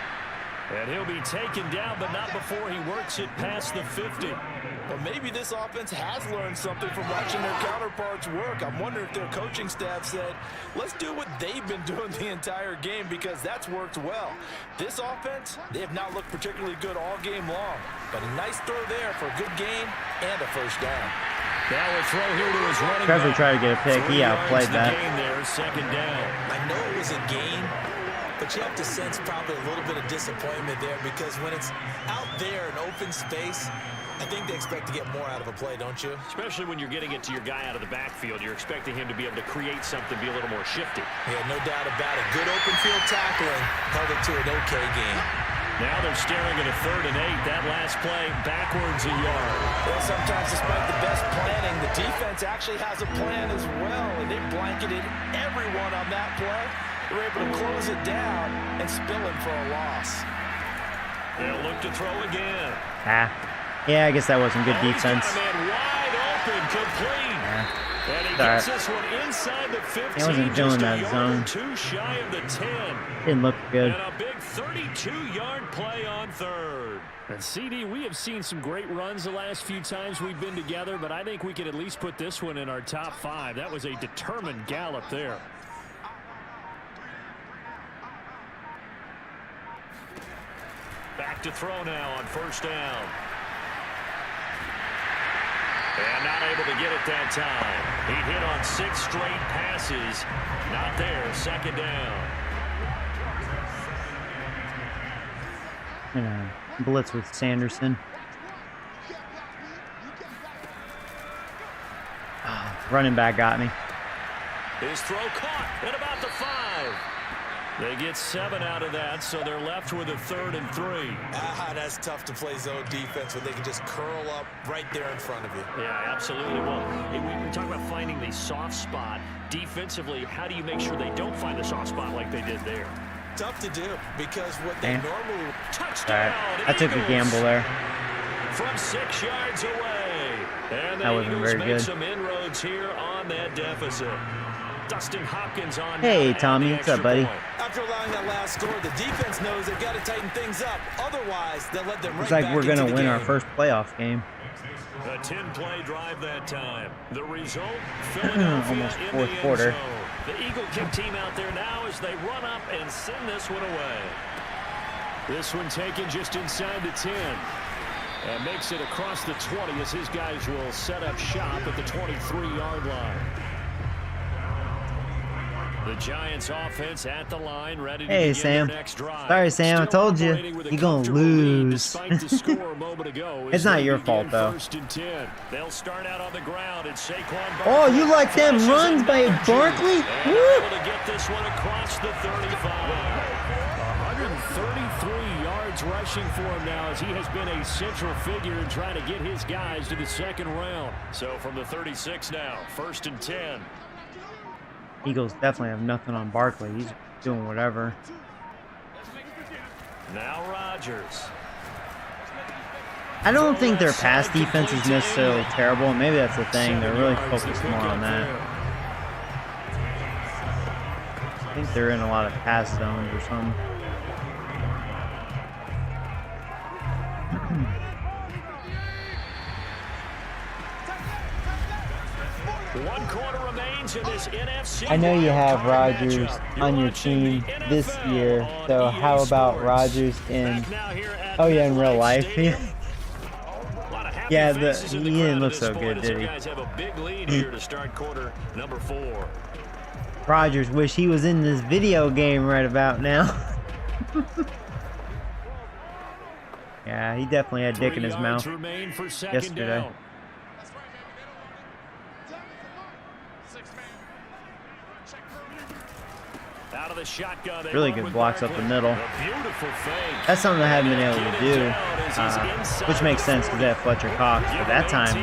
B: And he'll be taken down, but not before he works it past the 50.
C: Well, maybe this offense has learned something from watching their counterparts work. I'm wondering if their coaching staff said, let's do what they've been doing the entire game because that's worked well. This offense, they have not looked particularly good all game long. But a nice throw there for a good gain and a first down.
B: Now a throw here to his running
A: Trevor
B: back.
A: tried to get a pick. He outplayed that.
B: Gain there, 2nd down.
C: I know it was a gain, but you have to sense probably a little bit of disappointment there because when it's out there in open space, I think they expect to get more out of a play, don't you?
B: Especially when you're getting it to your guy out of the backfield. You're expecting him to be able to create something, be a little more shifty.
C: Yeah, no doubt about it. Good open field tackling held it to an okay game.
B: Now they're staring at a 3rd and 8. That last play backwards a yard.
C: Well, sometimes despite the best planning, the defense actually has a plan as well, and they blanketed everyone on that play. They were able to close it down and spill him for a loss.
B: They'll look to throw again.
A: Yeah, I guess that wasn't good defense.
B: He's got a man wide open, complete.
A: Yeah.
B: And he gets this one inside the 15.
A: He wasn't feeling that zone.
B: Too shy of the 10.
A: Didn't look good.
B: And a big 32-yard play on 3rd.
E: And CD, we have seen some great runs the last few times we've been together, but I think we can at least put this one in our top 5. That was a determined gallop there.
B: Back to throw now on 1st down. And not able to get it that time. He hit on 6 straight passes. Not there. Second down.
A: Blitz with Sanderson. Running back got me.
B: His throw caught at about the 5. They get 7 out of that, so they're left with a 3rd and 3.
C: That's tough to play zone defense when they can just curl up right there in front of you.
B: Yeah, absolutely. Well, we talk about finding the soft spot. Defensively, how do you make sure they don't find the soft spot like they did there?
C: Tough to do because what they normally...
B: Touchdown!
A: Right. I took a gamble there.
B: From 6 yards away. And the
A: That wasn't
B: Eagles
A: very
B: make
A: good.
B: some inroads here on that deficit. Dustin Hopkins on.
A: Hey, Tommy, what's up, buddy?
C: After allowing that last score, the defense knows they've got to tighten things up. Otherwise, they'll let them
A: Looks
C: right
A: like
C: back
A: we're going
C: into
A: to
C: the
A: win
C: game.
A: our first playoff game.
B: A 10-play drive that time. The result, Philadelphia
A: Almost
B: in
A: fourth
B: the end
A: quarter.
B: zone. The Eagle kick team out there now as they run up and send this one away.
E: This one taken just inside the 10. And makes it across the 20 as his guys will set up shop at the 23-yard line.
B: The Giants offense at the line, ready to
A: Hey,
B: begin
A: Sam.
B: their next drive.
A: Sorry, Sam. I told you.
E: Operating with a
A: You're going to
E: comfortable lead
A: lose.
E: despite the score a moment ago as
A: It's not
E: they
A: your
E: begin
A: fault, though.
E: 1st and 10.
B: They'll start out on the ground and Saquon Barkley.
A: Oh, you like them
B: flashes
A: runs by
B: another
A: Barkley?
B: G. And
A: Woo!
B: able to get this one across the 35.
E: 133 yards rushing for him now as he has been a central figure in trying to get his guys to the 2nd round.
B: So from the 36 now, 1st and 10.
A: Eagles definitely have nothing on Barkley. He's doing whatever.
B: Now Rodgers.
A: I don't think their pass defense is necessarily terrible. Maybe that's the thing. They're really focused more on that. I think they're in a lot of pass zones or something.
B: One quarter remains in this NFC.
A: I know you have
B: wildcard
A: Rodgers
B: matchup.
A: on
B: You're
A: your
B: watching
A: team
B: the
A: this
B: NFL
A: year,
B: on
A: so
B: EA
A: how about
B: Sports.
A: Rodgers in?
B: Back now here at
A: Oh yeah, in real
B: MetLife
A: life.
B: Stadium. A lot of happy faces in the
A: he
B: crowd
A: didn't
B: at
A: look
B: this
A: so
B: point
A: good,
B: as
A: did
B: you
A: he?
B: guys have a big lead here to start quarter number 4.
A: Rodgers wish he was in this video game right about now. Yeah, he definitely had dick in his mouth yesterday.
B: Out of the shotgun,
A: Really good blocks up the middle.
B: A beautiful fake.
A: That's something I haven't been able to do, which makes sense because they have Fletcher Cox. But that time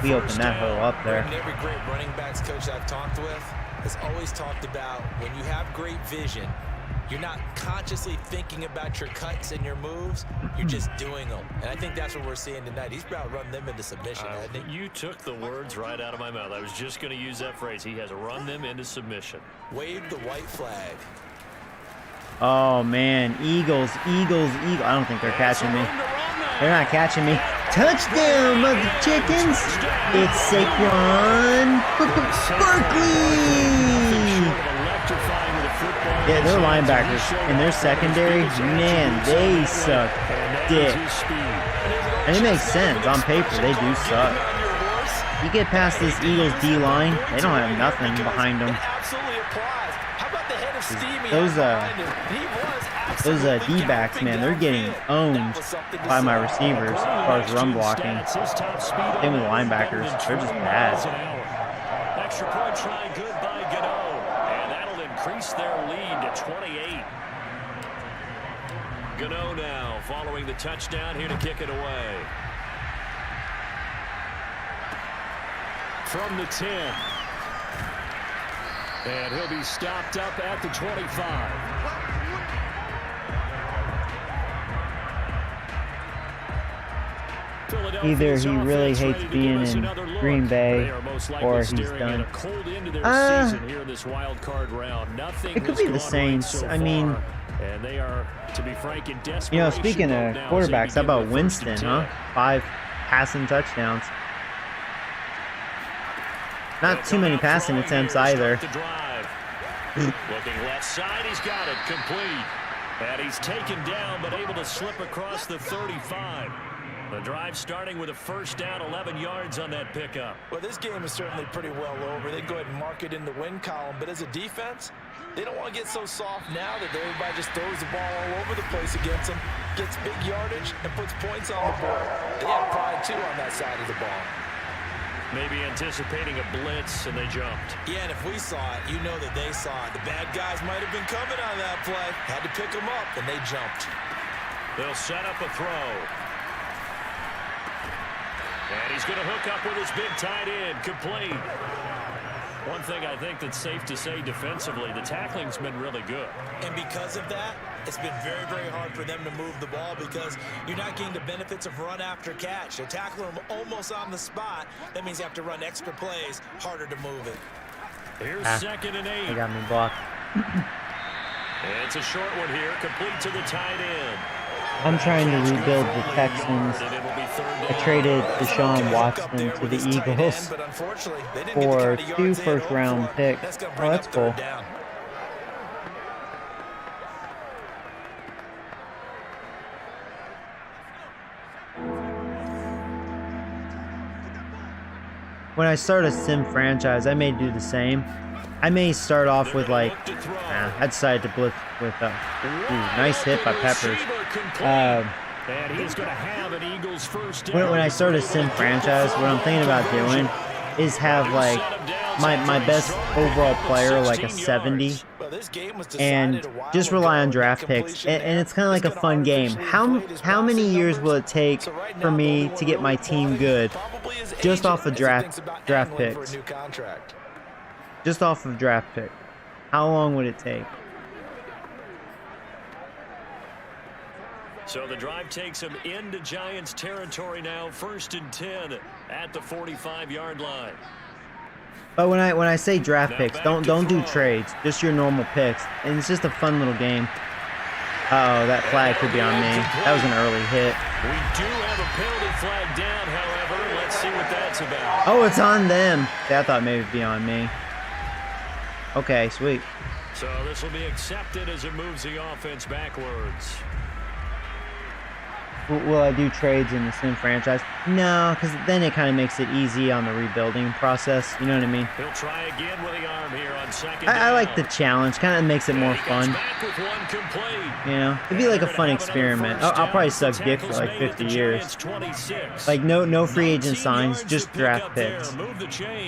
A: we opened that hole up there.
C: And every great running backs coach I've talked with has always talked about when you have great vision, you're not consciously thinking about your cuts and your moves. You're just doing them. And I think that's what we're seeing tonight. He's about run them into submission, hasn't he?
B: You took the words right out of my mouth. I was just going to use that phrase. He has run them into submission.
C: Wave the white flag.
A: Oh man, Eagles. I don't think they're catching me. They're not catching me. Touchdown, mother chickens! It's Saquon Barkley. Yeah, their linebackers and their secondary, man, they suck dick. And it makes sense. On paper, they do suck. You get past this Eagles D-line, they don't have nothing behind them. Those D-backs, man, they're getting owned by my receivers as far as run blocking. Same with the linebackers. They're just bad.
B: Extra point try good by Gano. And that'll increase their lead to 28. Gano now following the touchdown here to kick it away.
E: From the 10. And he'll be stopped up at the 25.
A: Either he really hates being in Green Bay or he's done. It could be the Saints. I mean, you know, speaking of quarterbacks, how about Winston, huh? 5 passing touchdowns. Not too many passing attempts either.
B: Looking left side, he's got it complete. And he's taken down, but able to slip across the 35. The drive starting with a first down, 11 yards on that pickup.
C: Well, this game is certainly pretty well over. They go ahead and mark it in the win column, but as a defense, they don't want to get so soft now that everybody just throws the ball all over the place against them, gets big yardage, and puts points on the board. They have pride, too, on that side of the ball.
B: Maybe anticipating a blitz, and they jumped.
C: Yeah, and if we saw it, you know that they saw it. The bad guys might have been coming on that play. Had to pick them up, and they jumped.
B: They'll set up a throw. And he's going to hook up with his big tight end. Complete. One thing I think that's safe to say defensively, the tackling's been really good.
C: And because of that, it's been very, very hard for them to move the ball because you're not getting the benefits of run after catch. They're tackling them almost on the spot. That means you have to run extra plays, harder to move it.
B: Here's 2nd and 8.
A: They got me blocked.
B: And it's a short one here, complete to the tight end.
A: I'm trying to rebuild the Texans. I traded Deshaun Watson to the Eagles for 2 first-round picks. Oh, that's cool. When I start a sim franchise, I may do the same. I may start off with like, I decided to blitz with nice hit by Peppers. When I start a sim franchise, what I'm thinking about doing is have like my best overall player like a 70 and just rely on draft picks, and it's kind of like a fun game. How many years will it take for me to get my team good just off of draft picks? Just off of draft pick. How long would it take?
B: So the drive takes him into Giants territory now, 1st and 10 at the 45-yard line.
A: But when I say draft picks, don't do trades, just your normal picks, and it's just a fun little game. Uh-oh, that flag could be on me. That was an early hit.
B: We do have a penalty flag down, however. Let's see what that's about.
A: Oh, it's on them. I thought maybe it'd be on me. Okay, sweet.
B: So this will be accepted as it moves the offense backwards.
A: Will I do trades in the sim franchise? No, because then it kind of makes it easy on the rebuilding process. You know what I mean?
B: He'll try again with the arm here on 2nd
A: I like the challenge. Kind of makes it more fun. You know, it'd be like a fun experiment. I'll probably suck dick for like 50 years. Like no free agent signs, just draft picks.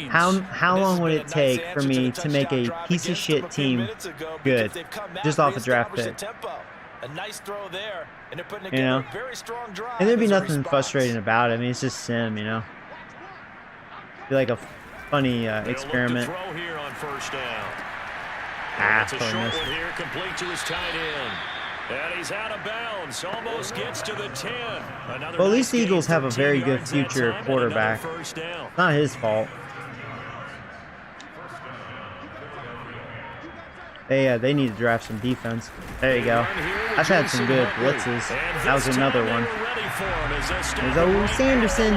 A: How long would it take for me to make a piece of shit team good, just off a draft pick?
C: A nice throw there, and they're putting
A: together
C: a very strong drive.
A: And there'd be nothing frustrating about it. I mean, it's just sim, you know. It'd be like a funny experiment.
B: Throw here on 1st down.
A: It's
B: a short one here, complete to his tight end. And he's out of bounds, almost gets to the 10.
A: Well, at least the Eagles have a very good future quarterback. It's not his fault. They need to draft some defense. There you go. I've had some good blitzes. That was another one. There's old Sanderson.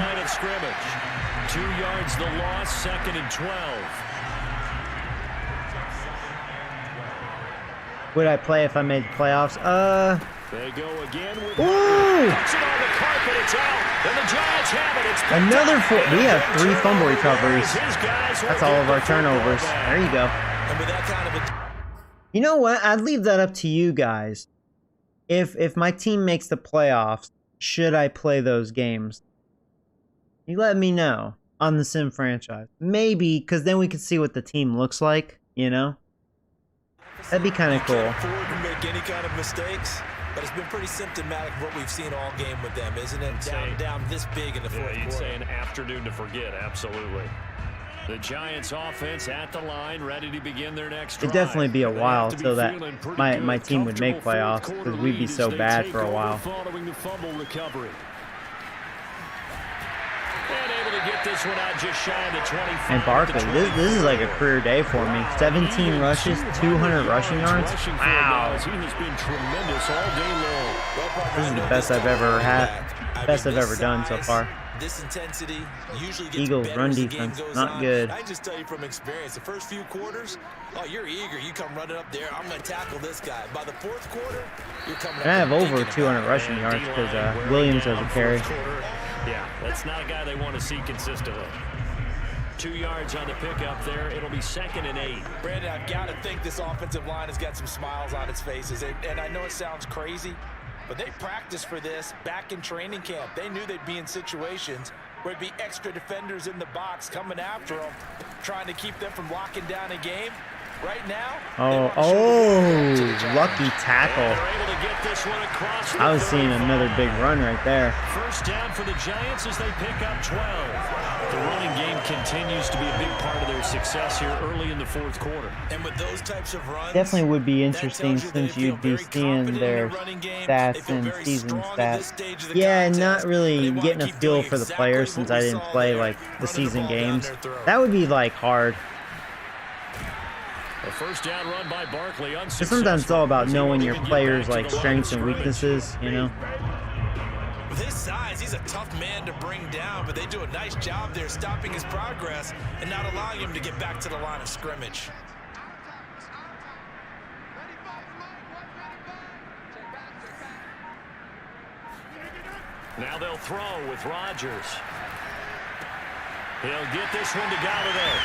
B: 2 yards the loss, 2nd and 12.
A: Would I play if I made the playoffs?
B: They go again with
A: Ooh! Another 4. We have 3 fumble recoveries. That's all of our turnovers. There you go.
C: And with that kind of a
A: You know what? I'd leave that up to you guys. If my team makes the playoffs, should I play those games? You let me know on the sim franchise. Maybe, because then we can see what the team looks like, you know? That'd be kind of cool.
C: Can't afford to make any kind of mistakes, but it's been pretty symptomatic of what we've seen all game with them, isn't it? Down this big in the fourth quarter.
B: You'd say an afternoon to forget, absolutely. The Giants offense at the line, ready to begin their next drive.
A: It'd definitely be a while till that my team would make playoffs, because we'd be so bad for a while.
B: Following the fumble recovery. And able to get this one out just shy of the 25.
A: And Barkley, this is like a career day for me. 17 rushes, 200 rushing yards. Wow.
B: He has been tremendous all day long.
A: This is the best I've ever had. Best I've ever done so far.
C: this intensity usually gets
A: Eagles
C: better
A: run
C: as the game
A: defense,
C: goes
A: not
C: on.
A: good.
C: I just tell you from experience, the first few quarters, oh, you're eager. You come running up there. I'm going to tackle this guy. By the fourth quarter, you're coming up.
A: And I have over 200 rushing yards because Williams has a carry.
B: Yeah, that's not a guy they want to see consistently. 2 yards on the pickup there. It'll be 2nd and 8.
C: Brandon, I've got to think this offensive line has got some smiles on its faces. And I know it sounds crazy, but they practiced for this back in training camp. They knew they'd be in situations where there'd be extra defenders in the box coming after them, trying to keep them from locking down a game. Right now,
A: lucky tackle. I was seeing another big run right there.
B: First down for the Giants as they pick up 12. The running game continues to be a big part of their success here early in the fourth quarter.
C: And with those types of runs,
A: definitely would be interesting since you'd be seeing their stats and season stats. Yeah, not really getting a feel for the players since I didn't play like the season games. That would be like hard.
B: A first down run by Barkley.
A: Sometimes it's all about knowing your players' like strengths and weaknesses, you know.
C: With his size, he's a tough man to bring down, but they do a nice job there stopping his progress and not allowing him to get back to the line of scrimmage.
B: Now they'll throw with Rodgers. He'll get this one to Galladay.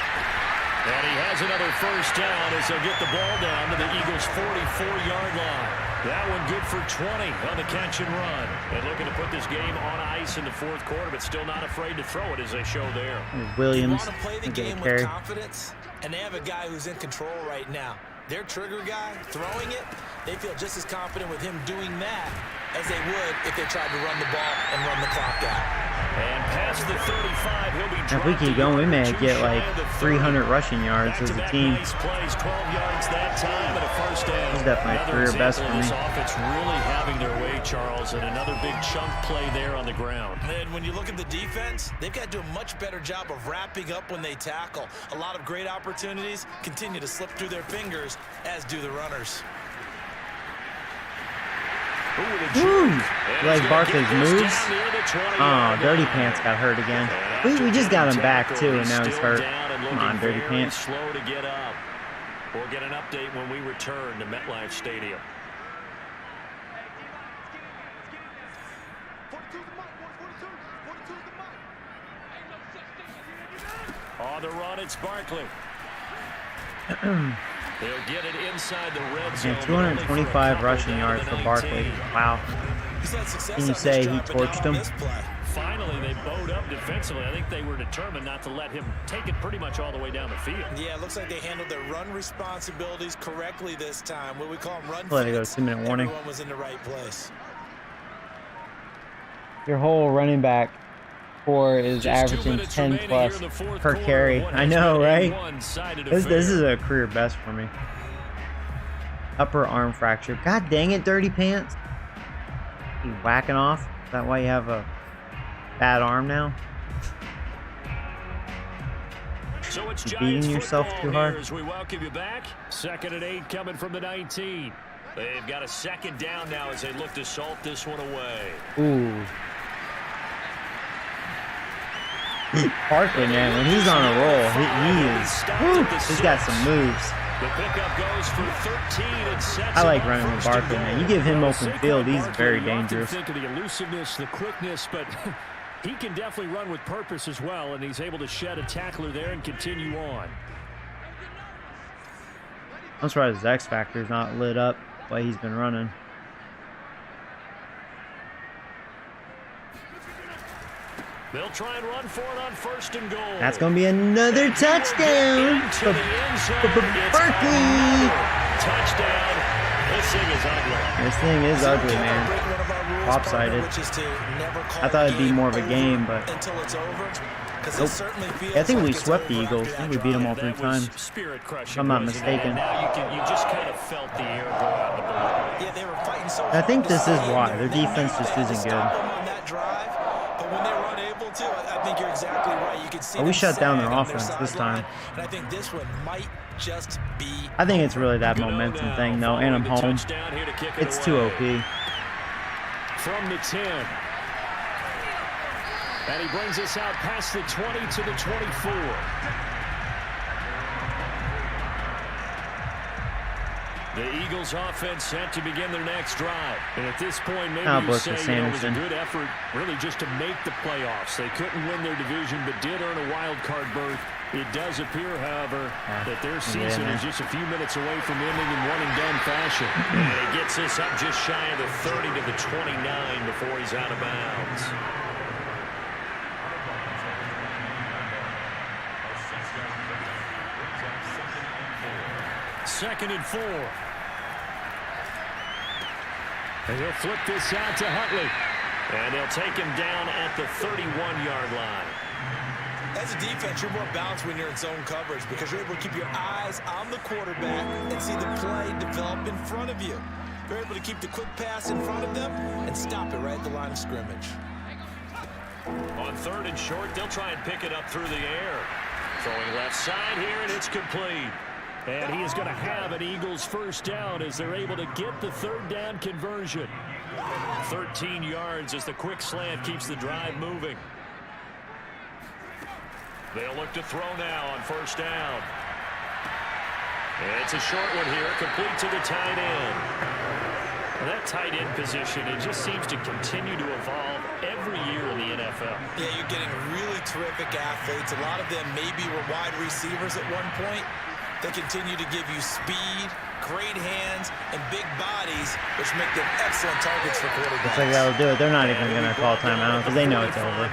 B: And he has another first down as they'll get the ball down to the Eagles' 44-yard line. That one good for 20 on the catch and run. And looking to put this game on ice in the fourth quarter, but still not afraid to throw it as they show there.
A: Williams,
C: they want to play the game with confidence, and they have a guy who's in control right now. Their trigger guy, throwing it, they feel just as confident with him doing that as they would if they tried to run the ball and run the clock out.
B: And past the 35, he'll be
A: if we keep going, we may get like 300 rushing yards as a team.
B: Nice plays, 12 yards that time and a first down.
A: It's definitely a career best for me.
B: This offense really having their way, Charles, and another big chunk play there on the ground.
C: And when you look at the defense, they've got to do a much better job of wrapping up when they tackle. A lot of great opportunities continue to slip through their fingers, as do the runners.
A: Woo! Like Barkley's moves. Oh, Dirty Pants got hurt again. We just got him back too, and now he's hurt. Come on, Dirty Pants.
B: Slow to get up. We'll get an update when we return to MetLife Stadium. On the run, it's Barkley. They'll get it inside the red zone.
A: And 225 rushing yards for Barkley. Wow. Can you say he torched him?
B: Finally, they bowed up defensively. I think they were determined not to let him take it pretty much all the way down the field.
C: Yeah, it looks like they handled their run responsibilities correctly this time. What we call them run.
A: Let it go. 2-minute warning.
C: Everyone was in the right place.
A: Your whole running back core is averaging 10 plus per carry. I know, right? This is a career best for me. Upper arm fracture. God dang it, Dirty Pants. You whacking off? Is that why you have a bad arm now?
B: So it's
A: beating yourself too hard?
B: As we welcome you back. 2nd and 8 coming from the 19. They've got a second down now as they look to salt this one away.
A: Ooh. Barkley, man, when he's on a roll, he's got some moves.
B: The pickup goes for 13 and sets.
A: I like running with Barkley, man. You give him open field, he's very dangerous.
E: Think of the elusiveness, the quickness, but he can definitely run with purpose as well, and he's able to shed a tackler there and continue on.
A: I'm surprised his X Factor's not lit up the way he's been running.
B: They'll try and run for it on 1st and goal.
A: That's going to be another touchdown for Barkley.
B: Touchdown. This thing is ugly.
A: This thing is ugly, man. Lopsided. I thought it'd be more of a game, but nope. I think we swept the Eagles. I think we beat them all 3 times. If I'm not mistaken.
B: You just kind of felt the air go out the ball.
C: Yeah, they were fighting so
A: I think this is why. Their defense just isn't good.
C: When they were unable to, I think you're exactly right. You can see
A: we shut down their offense this time.
C: And I think this one might just be.
A: I think it's really that momentum thing, though, and I'm home. It's too OP.
B: From the 10.
E: And he brings us out past the 20 to the 24. The Eagles offense set to begin their next drive. And at this point, maybe you say it was a good effort really just to make the playoffs. They couldn't win their division but did earn a wild card berth. It does appear, however, that their season is just a few minutes away from ending in one-and-done fashion.
B: And it gets us up just shy of the 30 to the 29 before he's out of bounds.
E: Second and 4. And he'll flip this out to Huntley.
B: And they'll take him down at the 31-yard line.
C: As a defense, you're more balanced when you're in zone coverage because you're able to keep your eyes on the quarterback and see the play develop in front of you. You're able to keep the quick pass in front of them and stop it right at the line of scrimmage.
B: On third and short, they'll try and pick it up through the air. Throwing left side here, and it's complete.
E: And he is going to have an Eagles first down as they're able to get the third down conversion.
B: 13 yards as the quick slant keeps the drive moving. They'll look to throw now on first down. It's a short one here, complete to the tight end. Well, that tight end position, it just seems to continue to evolve every year in the NFL.
C: Yeah, you're getting really terrific athletes. A lot of them maybe were wide receivers at one point. They continue to give you speed, great hands, and big bodies, which make them excellent targets for quarterbacks.
A: Looks like that'll do it. They're not even going to call timeout because they know it's over.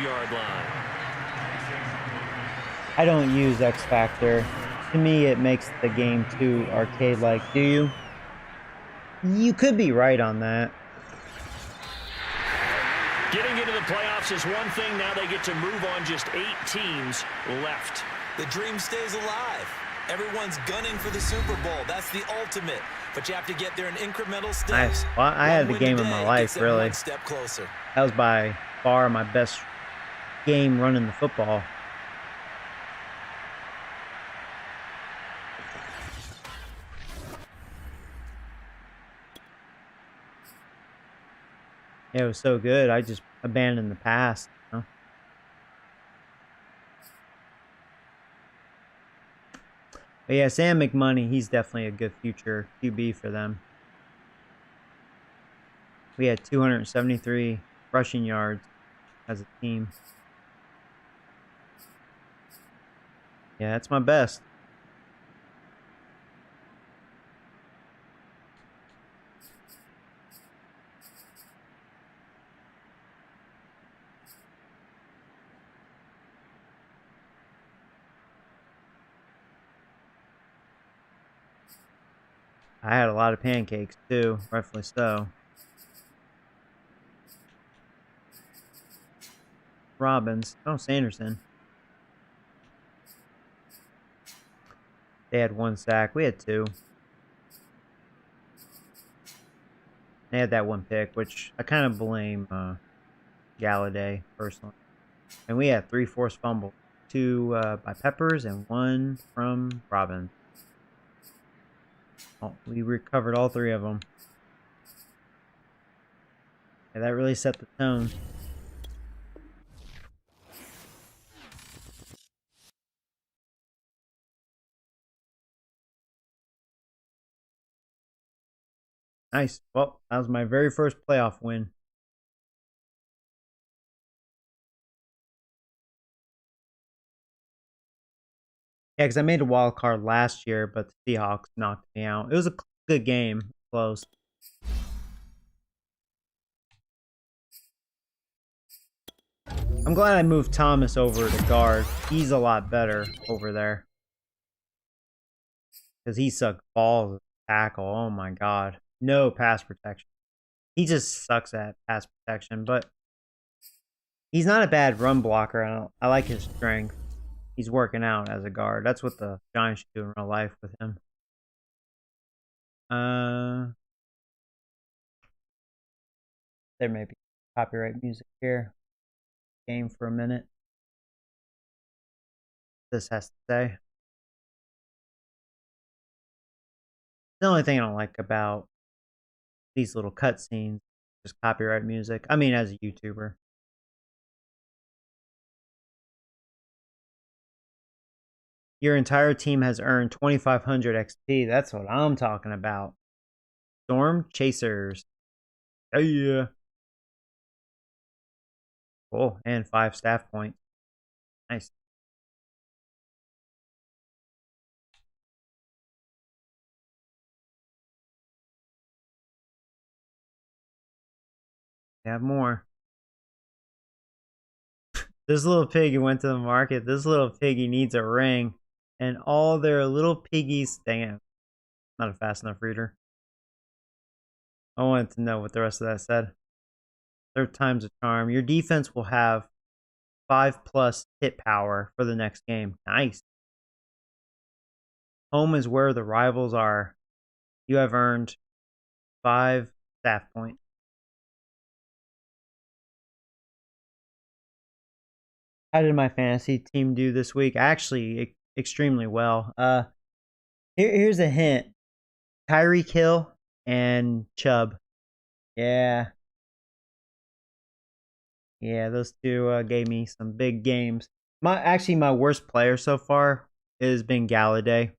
A: I don't use X Factor. To me, it makes the game too arcade-like. Do you? You could be right on that.
B: Getting into the playoffs is one thing. Now they get to move on. Just 8 teams left.
C: The dream stays alive. Everyone's gunning for the Super Bowl. That's the ultimate. But you have to get there in incremental steps.
A: Well, I had the game of my life, really.
C: One step closer.
A: That was by far my best game running the football. Yeah, it was so good. I just abandoned the past. You know? But yeah, Sam McMoney, he's definitely a good future QB for them. We had 273 rushing yards as a team. Yeah, that's my best. I had a lot of pancakes too, rightfully so. Robbins. Oh, Sanderson. They had 1 sack. We had 2. They had that 1 pick, which I kind of blame Galladay personally. And we had 3 forced fumbles. 2 by Peppers and 1 from Robbins. Oh, we recovered all 3 of them. Yeah, that really set the tone. Nice. Well, that was my very first playoff win. Yeah, because I made a wild card last year, but the Seahawks knocked me out. It was a good game. Close. I'm glad I moved Thomas over to guard. He's a lot better over there. Because he sucked balls at tackle. Oh my god. No pass protection. He just sucks at pass protection, but he's not a bad run blocker. I like his strength. He's working out as a guard. That's what the Giants should do in real life with him. There may be copyright music here. Game for a minute. This has to say. The only thing I don't like about these little cutscenes is copyright music. I mean, as a YouTuber. Your entire team has earned 2,500 XP. That's what I'm talking about. Storm Chasers. Oh, yeah. Cool. And 5 staff points. Nice. Have more. This little piggy went to the market. This little piggy needs a ring. And all their little piggies. Dang it. Not a fast enough reader. I wanted to know what the rest of that said. Third time's a charm. Your defense will have 5+ hit power for the next game. Nice. Home is where the rivals are. You have earned 5 staff points. How did my fantasy team do this week? Actually, extremely well. Here's a hint. Tyreek Hill and Chubb. Yeah. Yeah, those two gave me some big games. My worst player so far has been Galladay.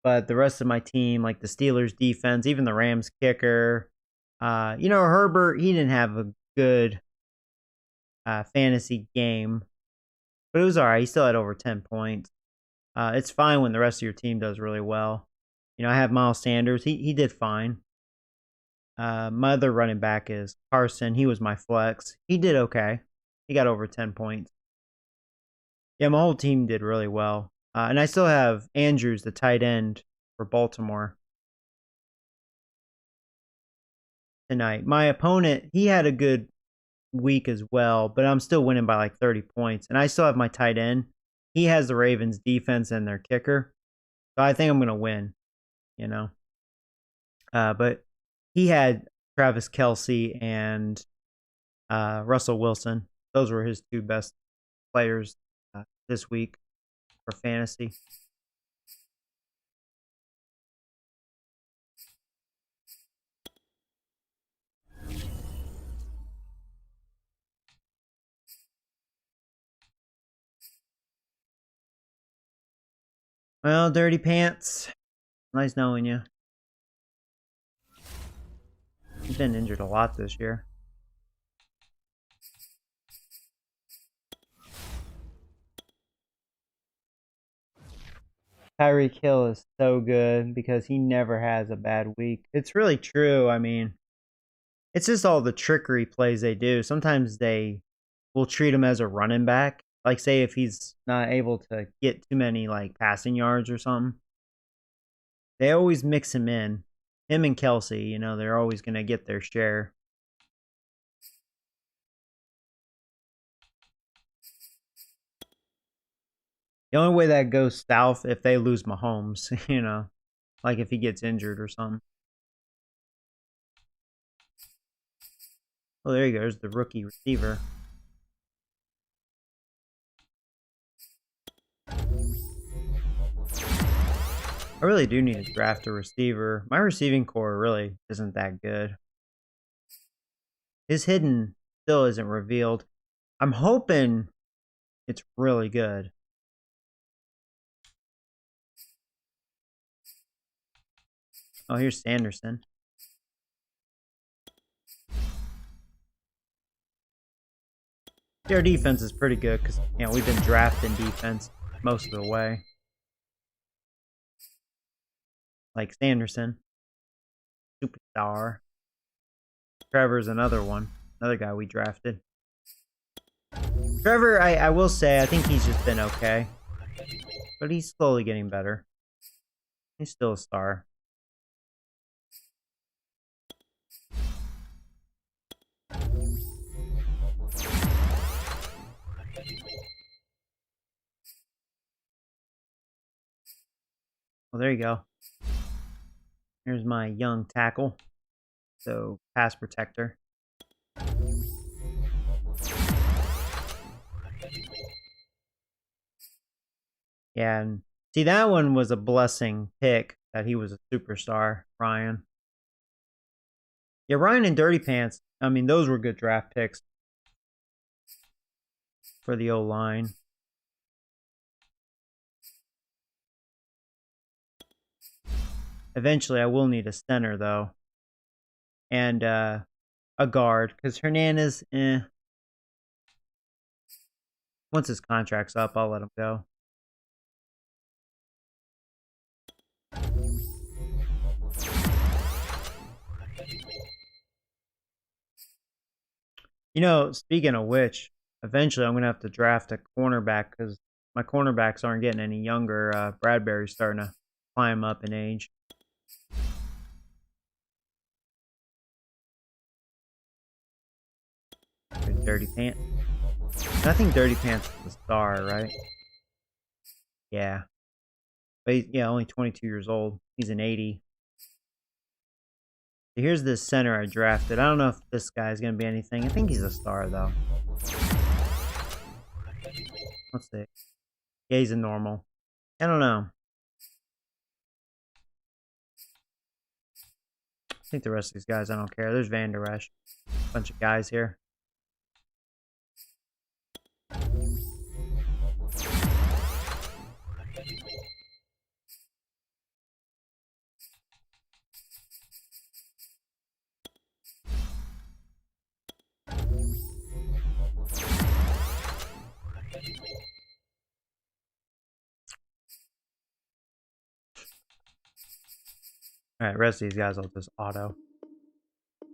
A: But the rest of my team, like the Steelers defense, even the Rams kicker, Herbert, he didn't have a good fantasy game. But it was all right. He still had over 10 points. It's fine when the rest of your team does really well. I have Miles Sanders. He did fine. My other running back is Carson. He was my flex. He did okay. He got over 10 points. Yeah, my whole team did really well. And I still have Andrews, the tight end for Baltimore, tonight. My opponent, he had a good week as well, but I'm still winning by like 30 points. And I still have my tight end. He has the Ravens defense and their kicker. So I think I'm going to win, But he had Travis Kelce and Russell Wilson. Those were his 2 best players this week for fantasy. Well, Dirty Pants, nice knowing you. You've been injured a lot this year. Tyreek Hill is so good because he never has a bad week. It's really true. I mean, it's just all the trickery plays they do. Sometimes they will treat him as a running back. Like, say, if he's not able to get too many, like, passing yards or something. They always mix him in. Him and Kelce, they're always going to get their share. The only way that goes south if they lose Mahomes, like if he gets injured or something. Oh, there he goes, the rookie receiver. I really do need to draft a receiver. My receiving core really isn't that good. His hidden still isn't revealed. I'm hoping it's really good. Oh, here's Sanderson. Their defense is pretty good because we've been drafting defense most of the way. Like Sanderson, superstar. Trevor's another one, another guy we drafted. Trevor, I will say, I think he's just been okay, but he's slowly getting better. He's still a star. Well, there you go. Here's my young tackle. So, pass protector. Yeah, and see, that one was a blessing pick that he was a superstar, Ryan. Yeah, Ryan and Dirty Pants, I mean, those were good draft picks for the O-line. Eventually, I will need a center, though. And a guard. Because Hernandez, once his contract's up, I'll let him go. You know, speaking of which, eventually I'm going to have to draft a cornerback because my cornerbacks aren't getting any younger. Bradbury's starting to climb up in age. Dirty Pants. I think Dirty Pants is the star, right? Yeah. But yeah, only 22 years old. He's an 80. So here's this center I drafted. I don't know if this guy's going to be anything. I think he's a star, though. Let's see. Yeah, he's a normal. I don't know. I think the rest of these guys, I don't care. There's Van Der Esch. Bunch of guys here. Alright, rest of these guys I'll just auto.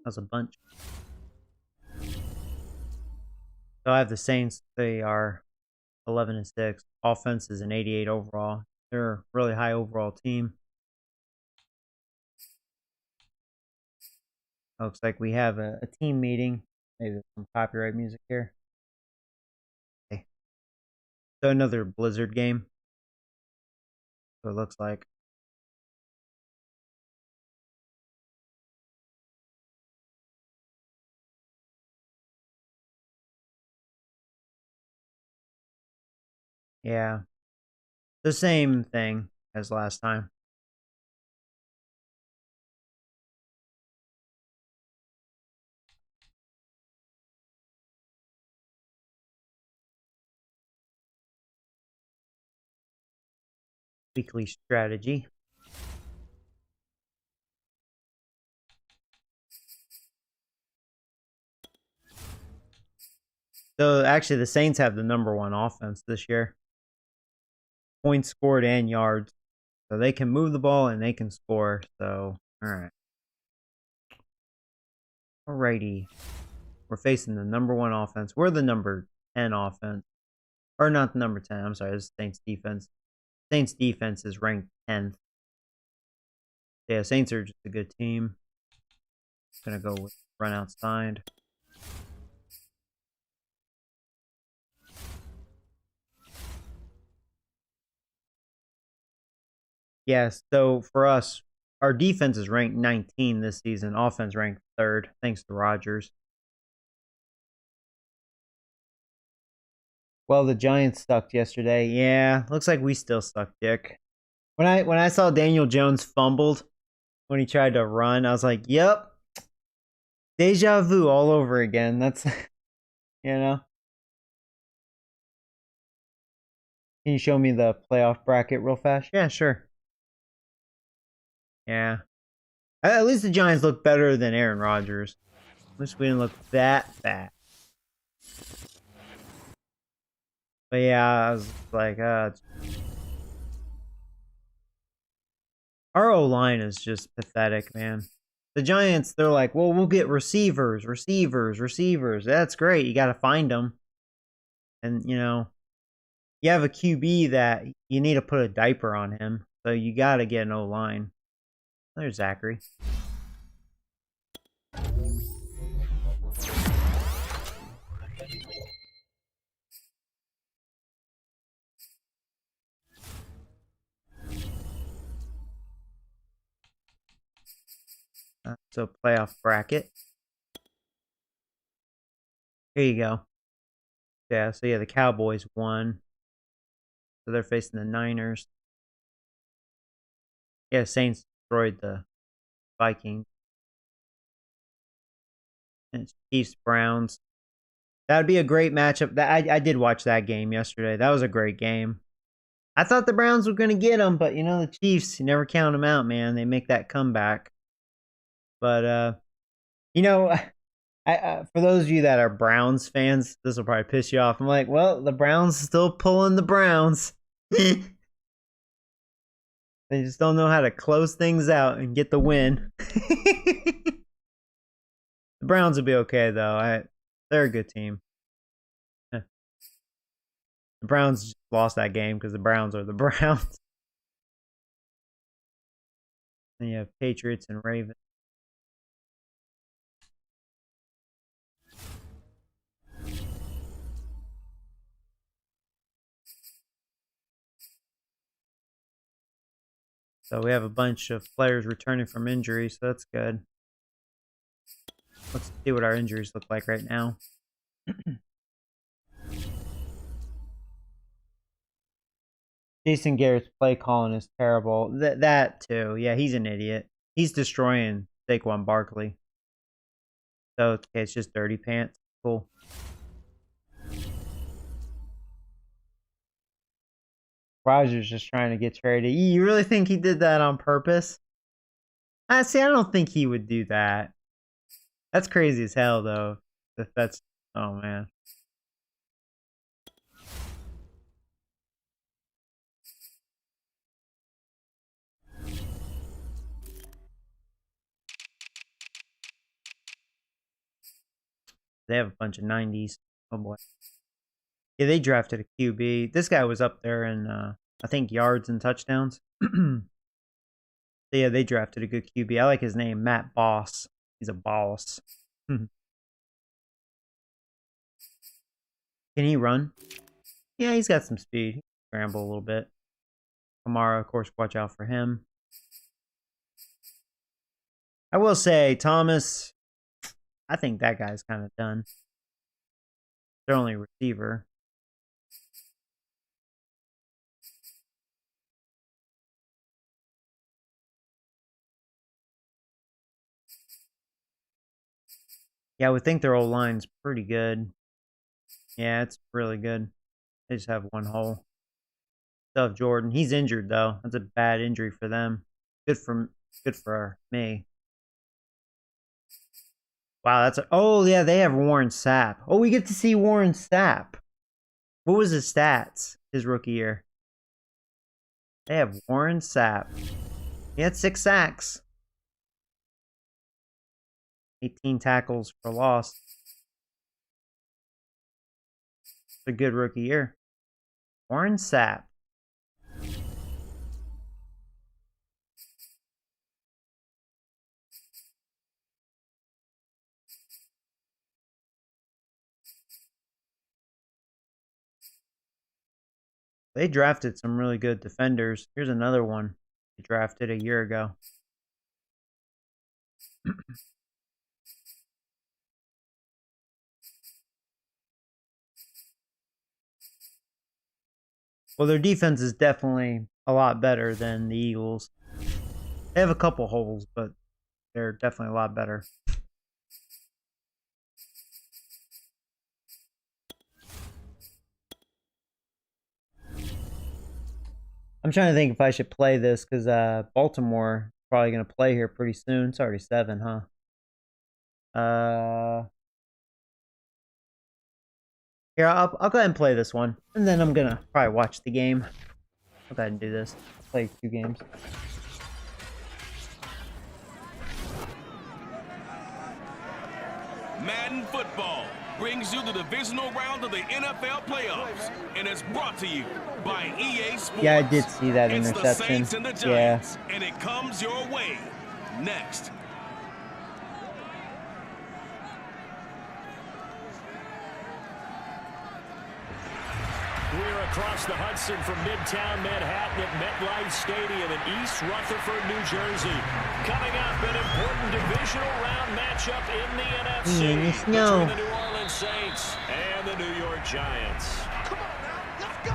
A: That's a bunch. So I have the Saints. They are 11-6. Offense is an 88 overall. They're a really high overall team. Looks like we have a team meeting. Maybe there's some copyright music here. Okay. So another Blizzard game. So it looks like. Yeah. The same thing as last time. Weekly strategy. So actually the Saints have the #1 offense this year. Points scored and yards. So they can move the ball and they can score. So, alright. Alrighty. We're facing the #1 offense. We're the number 10 offense. Or not the number 10. I'm sorry. This is Saints defense. Saints defense is ranked 10th. Yeah, Saints are just a good team. Gonna go with run outside. Yes, so for us, our defense is ranked 19 this season. Offense ranked 3rd, thanks to Rodgers. Well, the Giants sucked yesterday. Yeah, looks like we still suck, Dick. When I saw Daniel Jones fumbled when he tried to run, I was like, "Yep, deja vu all over again." That's, you know. Can you show me the playoff bracket real fast? Yeah, sure. Yeah. At least the Giants look better than Aaron Rodgers. At least we didn't look that bad. But yeah, I was like, our O-line is just pathetic, man. The Giants, they're like, well, we'll get receivers. That's great. You got to find them. And, you know, you have a QB that you need to put a diaper on him. So you got to get an O-line. There's Zachary. So playoff bracket. Here you go. Yeah, so yeah, the Cowboys won. So they're facing the Niners. Yeah, Saints destroyed the Vikings. And it's Chiefs Browns. That would be a great matchup. I did watch that game yesterday. That was a great game. I thought the Browns were going to get them, but, you know, the Chiefs, you never count them out, man. They make that comeback. But, you know, for those of you that are Browns fans, this will probably piss you off. I'm like, well, the Browns still pulling the Browns. They just don't know how to close things out and get the win. The Browns will be okay, though. They're a good team. The Browns just lost that game because the Browns are the Browns. And you have Patriots and Ravens. So we have a bunch of players returning from injury, so that's good. Let's see what our injuries look like right now. Jason Garrett's play calling is terrible. That too. Yeah, he's an idiot. He's destroying Saquon Barkley. So okay, it's just dirty pants. Cool. Rodgers just trying to get traded. You really think he did that on purpose? See, I don't think he would do that. That's crazy as hell, though. That's oh man. They have a bunch of 90s. Oh boy. Yeah, they drafted a QB. This guy was up there in, I think, yards and touchdowns. So yeah, they drafted a good QB. I like his name, Matt Boss. He's a boss. Can he run? Yeah, he's got some speed. He can scramble a little bit. Kamara, of course, watch out for him. I will say, Thomas, I think that guy's kind of done. Their only receiver. Yeah, I would think their old line's pretty good. Yeah, it's really good. They just have one hole. Still have Jordan. He's injured though. That's a bad injury for them. Good for me. Wow, that's oh yeah, they have Warren Sapp. Oh, we get to see Warren Sapp. What was his stats his rookie year? They have Warren Sapp. He had 6 sacks. 18 tackles for loss. It's a good rookie year. Warren Sapp. They drafted some really good defenders. Here's another one they drafted a year ago. Well, their defense is definitely a lot better than the Eagles. They have a couple holes, but they're definitely a lot better. I'm trying to think if I should play this because Baltimore is probably going to play here pretty soon. It's already 7, huh? Here, I'll go ahead and play this one. And then I'm going to probably watch the game. I'll go ahead and do this. Play 2 games.
F: Madden Football brings you the divisional round of the NFL playoffs, and it's brought to you by EA Sports.
A: Yeah, I did see that interception.
F: It's the Saints and the Giants, and it comes your way next.
E: We're across the Hudson from Midtown Manhattan at MetLife Stadium in East Rutherford, New Jersey. Coming up, an important divisional round matchup in the NFC between the New Orleans Saints and the New York Giants.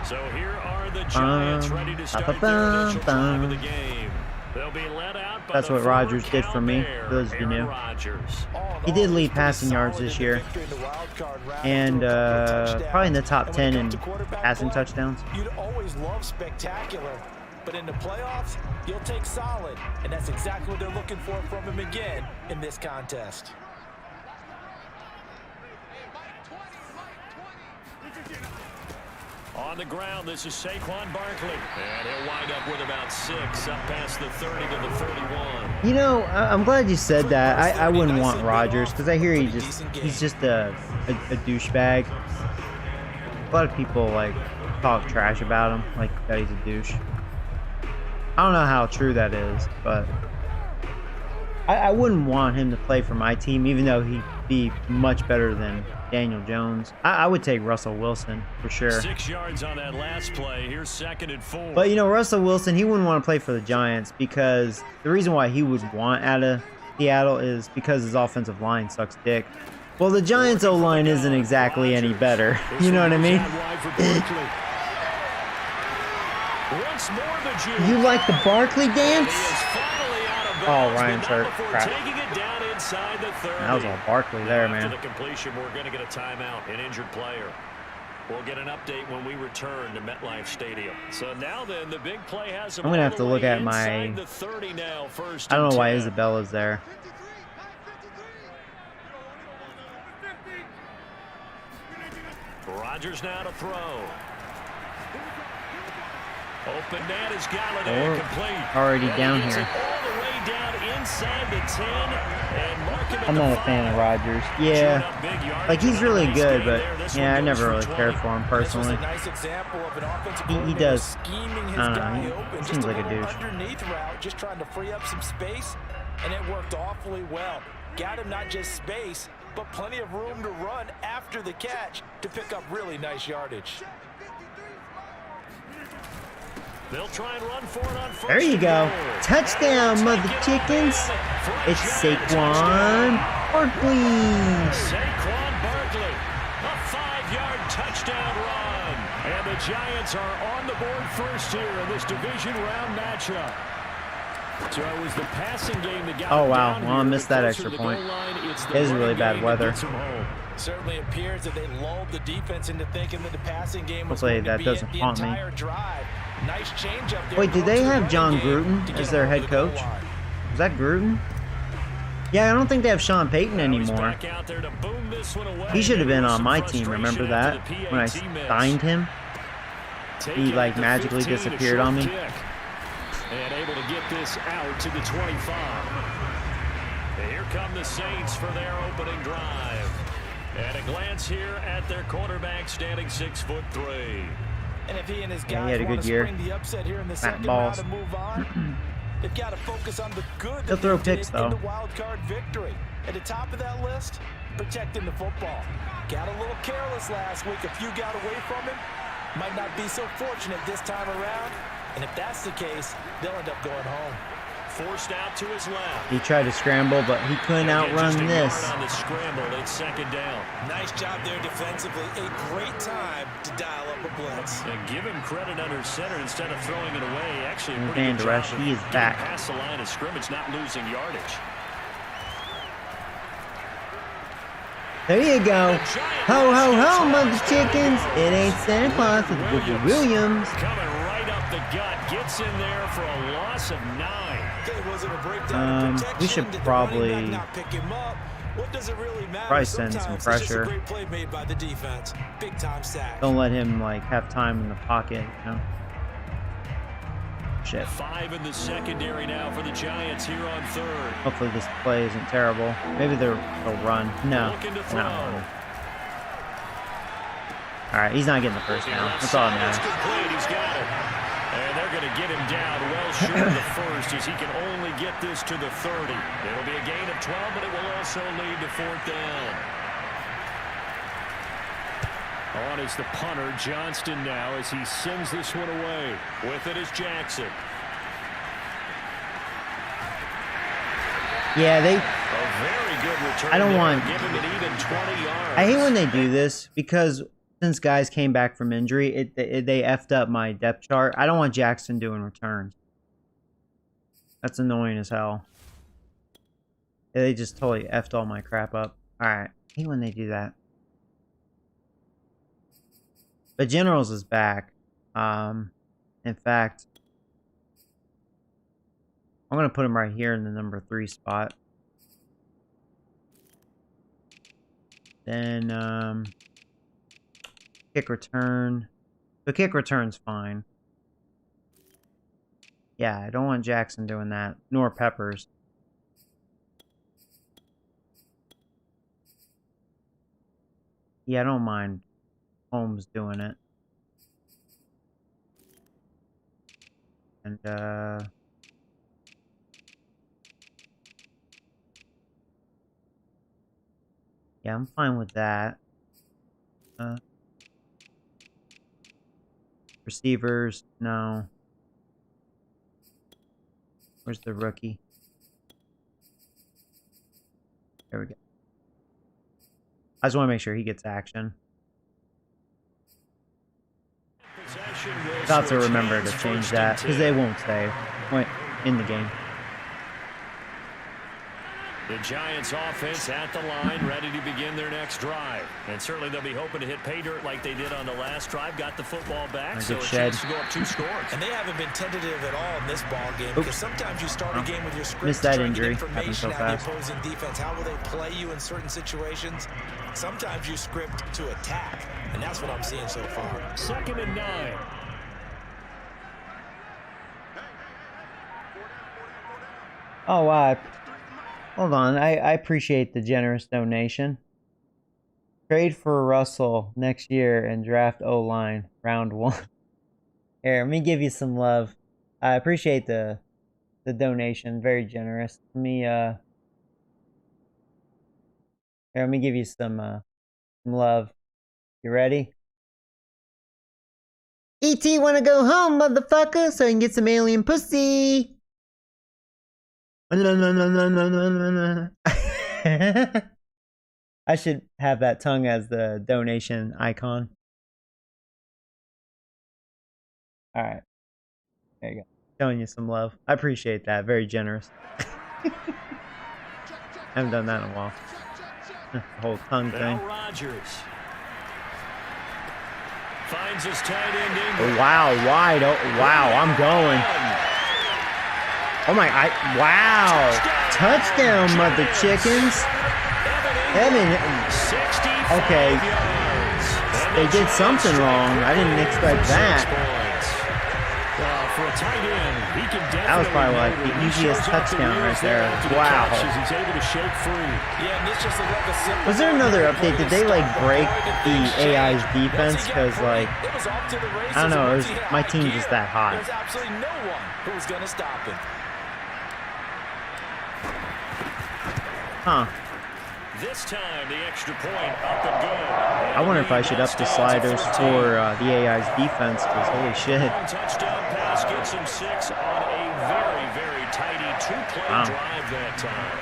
E: So here are the Giants ready to start their initial drive of the game.
B: They'll be let out by
A: That's
B: the
A: what
B: former
A: Rodgers did for me,
B: Cal
A: for those of you
B: Aaron
A: new.
B: Rodgers.
A: He did lead passing yards this year, and probably in the top 10 in passing touchdowns.
C: You'd always love spectacular, but in the playoffs, you'll take solid, and that's exactly what they're looking for from him again in this contest.
B: On the ground, this is Saquon Barkley. And he'll wind up with about 6, up past the 30 to the 31.
A: You know, I'm glad you said that. I wouldn't want Rodgers, because I hear he's just a douchebag. A lot of people, like, talk trash about him, like that he's a douche. I don't know how true that is, but I wouldn't want him to play for my team, even though he'd be much better than Daniel Jones. I would take Russell Wilson for sure.
B: 6 yards on that last play. Here's 2nd and 4.
A: But you know, Russell Wilson, he wouldn't want to play for the Giants, because the reason why he would want out of Seattle is because his offensive line sucks dick. Well, the Giants' O-line isn't exactly any better. You know what I mean? You like the Barkley dance? Oh, Ryan's hurt. Crap. That was all Barkley there, man.
B: After the completion, we're going to get a timeout, an injured player. We'll get an update when we return to MetLife Stadium. So now then, the big play has
A: I'm going to have to look at my... I don't know why Isabella's there.
B: Rodgers now to throw. Open net is Galladay, complete.
A: Already down here.
B: All the way down inside the 10 and mark him.
A: I'm not a fan of Rodgers. Yeah, like he's really good, but yeah, I never really cared for him personally. He does. I don't know. He seems like a douche.
C: Underneath route, just trying to free up some space, and it worked awfully well. Got him not just space, but plenty of room to run after the catch to pick up really nice yardage.
B: They'll try and run for it on first.
A: There you go. Touchdown, mother chickens. It's Saquon Barkley.
B: Saquon Barkley, a 5-yard touchdown run. And the Giants are on the board first here in this division round matchup. So it was the passing game that got
A: oh, wow. Well, I missed that extra point. It is really bad weather.
C: Certainly appears that they lulled the defense into thinking that the passing game was
A: hopefully
C: going to
A: that
C: be
A: doesn't
C: the
A: haunt me.
C: entire drive. Nice change up there.
A: Wait, did they have John Gruden as their head coach? Was that Gruden? Yeah, I don't think they have Sean Payton anymore. He should have been on my team, remember that? When I signed him? He like magically disappeared on me.
B: And able to get this out to the 25. And here come the Saints for their opening drive. And a glance here at their quarterback, standing 6'3".
C: And if he and his guys
A: yeah, he had a good year.
C: The upset here in the second
A: balls.
C: round and move on, they've got to focus on the good.
A: He'll throw picks though.
C: In the wild card victory. At the top of that list, protecting the football. Got a little careless last week. A few got away from him. Might not be so fortunate this time around. And if that's the case, they'll end up going home.
B: Forced out to his left.
A: He tried to scramble, but he couldn't outrun this.
B: On the scramble, it's 2nd down.
C: Nice job there defensively. A great time to dial up a blitz.
B: And give him credit under center instead of throwing it away. Actually, a
A: Van Der Esch, he is back.
B: Past the line of scrimmage, not losing yardage.
A: There you go. Ho, ho, ho, mother chickens. It ain't Santa Claus, it's Boogie Williams.
B: Coming right up the gut. Gets in there for a loss of 9.
A: We should probably send some pressure. Don't let him like have time in the pocket, you know. Shit.
B: 5 in the secondary now for the Giants here on 3rd.
A: Hopefully this play isn't terrible. Maybe they'll run. No, not running. All right, he's not getting the first down. That's all that matters.
B: He's got it. And they're going to get him down well short of the first as he can only get this to the 30. It'll be a gain of 12, but it will also lead to 4th down. On is the punter, Johnston now, as he sends this one away. With it is Jackson.
A: Yeah, they...
B: A very good return.
A: I don't want...
B: Give him an even 20 yards.
A: I hate when they do this because... Since guys came back from injury, they effed up my depth chart. I don't want Jackson doing returns. That's annoying as hell. They just totally effed all my crap up. Alright. I hate when they do that. But Generals is back. In fact, I'm going to put him right here in the number 3 spot. Then, kick return. The kick return's fine. Yeah, I don't want Jackson doing that. Nor Peppers. Yeah, I don't mind Holmes doing it. And, yeah, I'm fine with that. Receivers, no. Where's the rookie? There we go. I just want to make sure he gets action. Got to remember to change that, because they won't stay in the game.
B: The Giants offense at the line, ready to begin their next drive. And certainly they'll be hoping to hit pay dirt like they did on the last drive. Got the football back, so a chance to go up 2 scores.
C: And they haven't been tentative at all in this ball game, because sometimes you start a game with your script.
A: Missed that injury. Happened so fast.
C: The opposing defense, how will they play you in certain situations? Sometimes you script to attack, and that's what I'm seeing so far.
E: 2nd and 9.
A: Oh, wow. Hold on. I appreciate the generous donation. Trade for Russell next year and draft O-line round 1. Here, let me give you some love. I appreciate the donation. Very generous. Here, let me give you some love. You ready? E.T. wanna go home, motherfucker, so I can get some alien pussy. I should have that tongue as the donation icon. Alright. There you go. Showing you some love. I appreciate that. Very generous. Haven't done that in a while. The whole tongue thing.
B: Rodgers finds his tight end in.
A: Oh, wow, wide. Oh, wow, I'm going. Oh my, wow. Touchdown, mother chickens. Evan, okay. They did something wrong. I didn't expect that.
E: For a tight end, he can
A: that was probably like the easiest touchdown right there. Wow.
E: He's able to shake free.
A: Was there another update? Did they like break the AI's defense? Because like, I don't know, my team just that hot.
C: There's absolutely no one who's gonna stop him.
A: Huh.
B: This time the extra point up and good.
A: I wonder if I should up the sliders for the AI's defense, because holy shit.
B: Touchdown pass gets him 6 on a very, very tidy 2-play drive that time.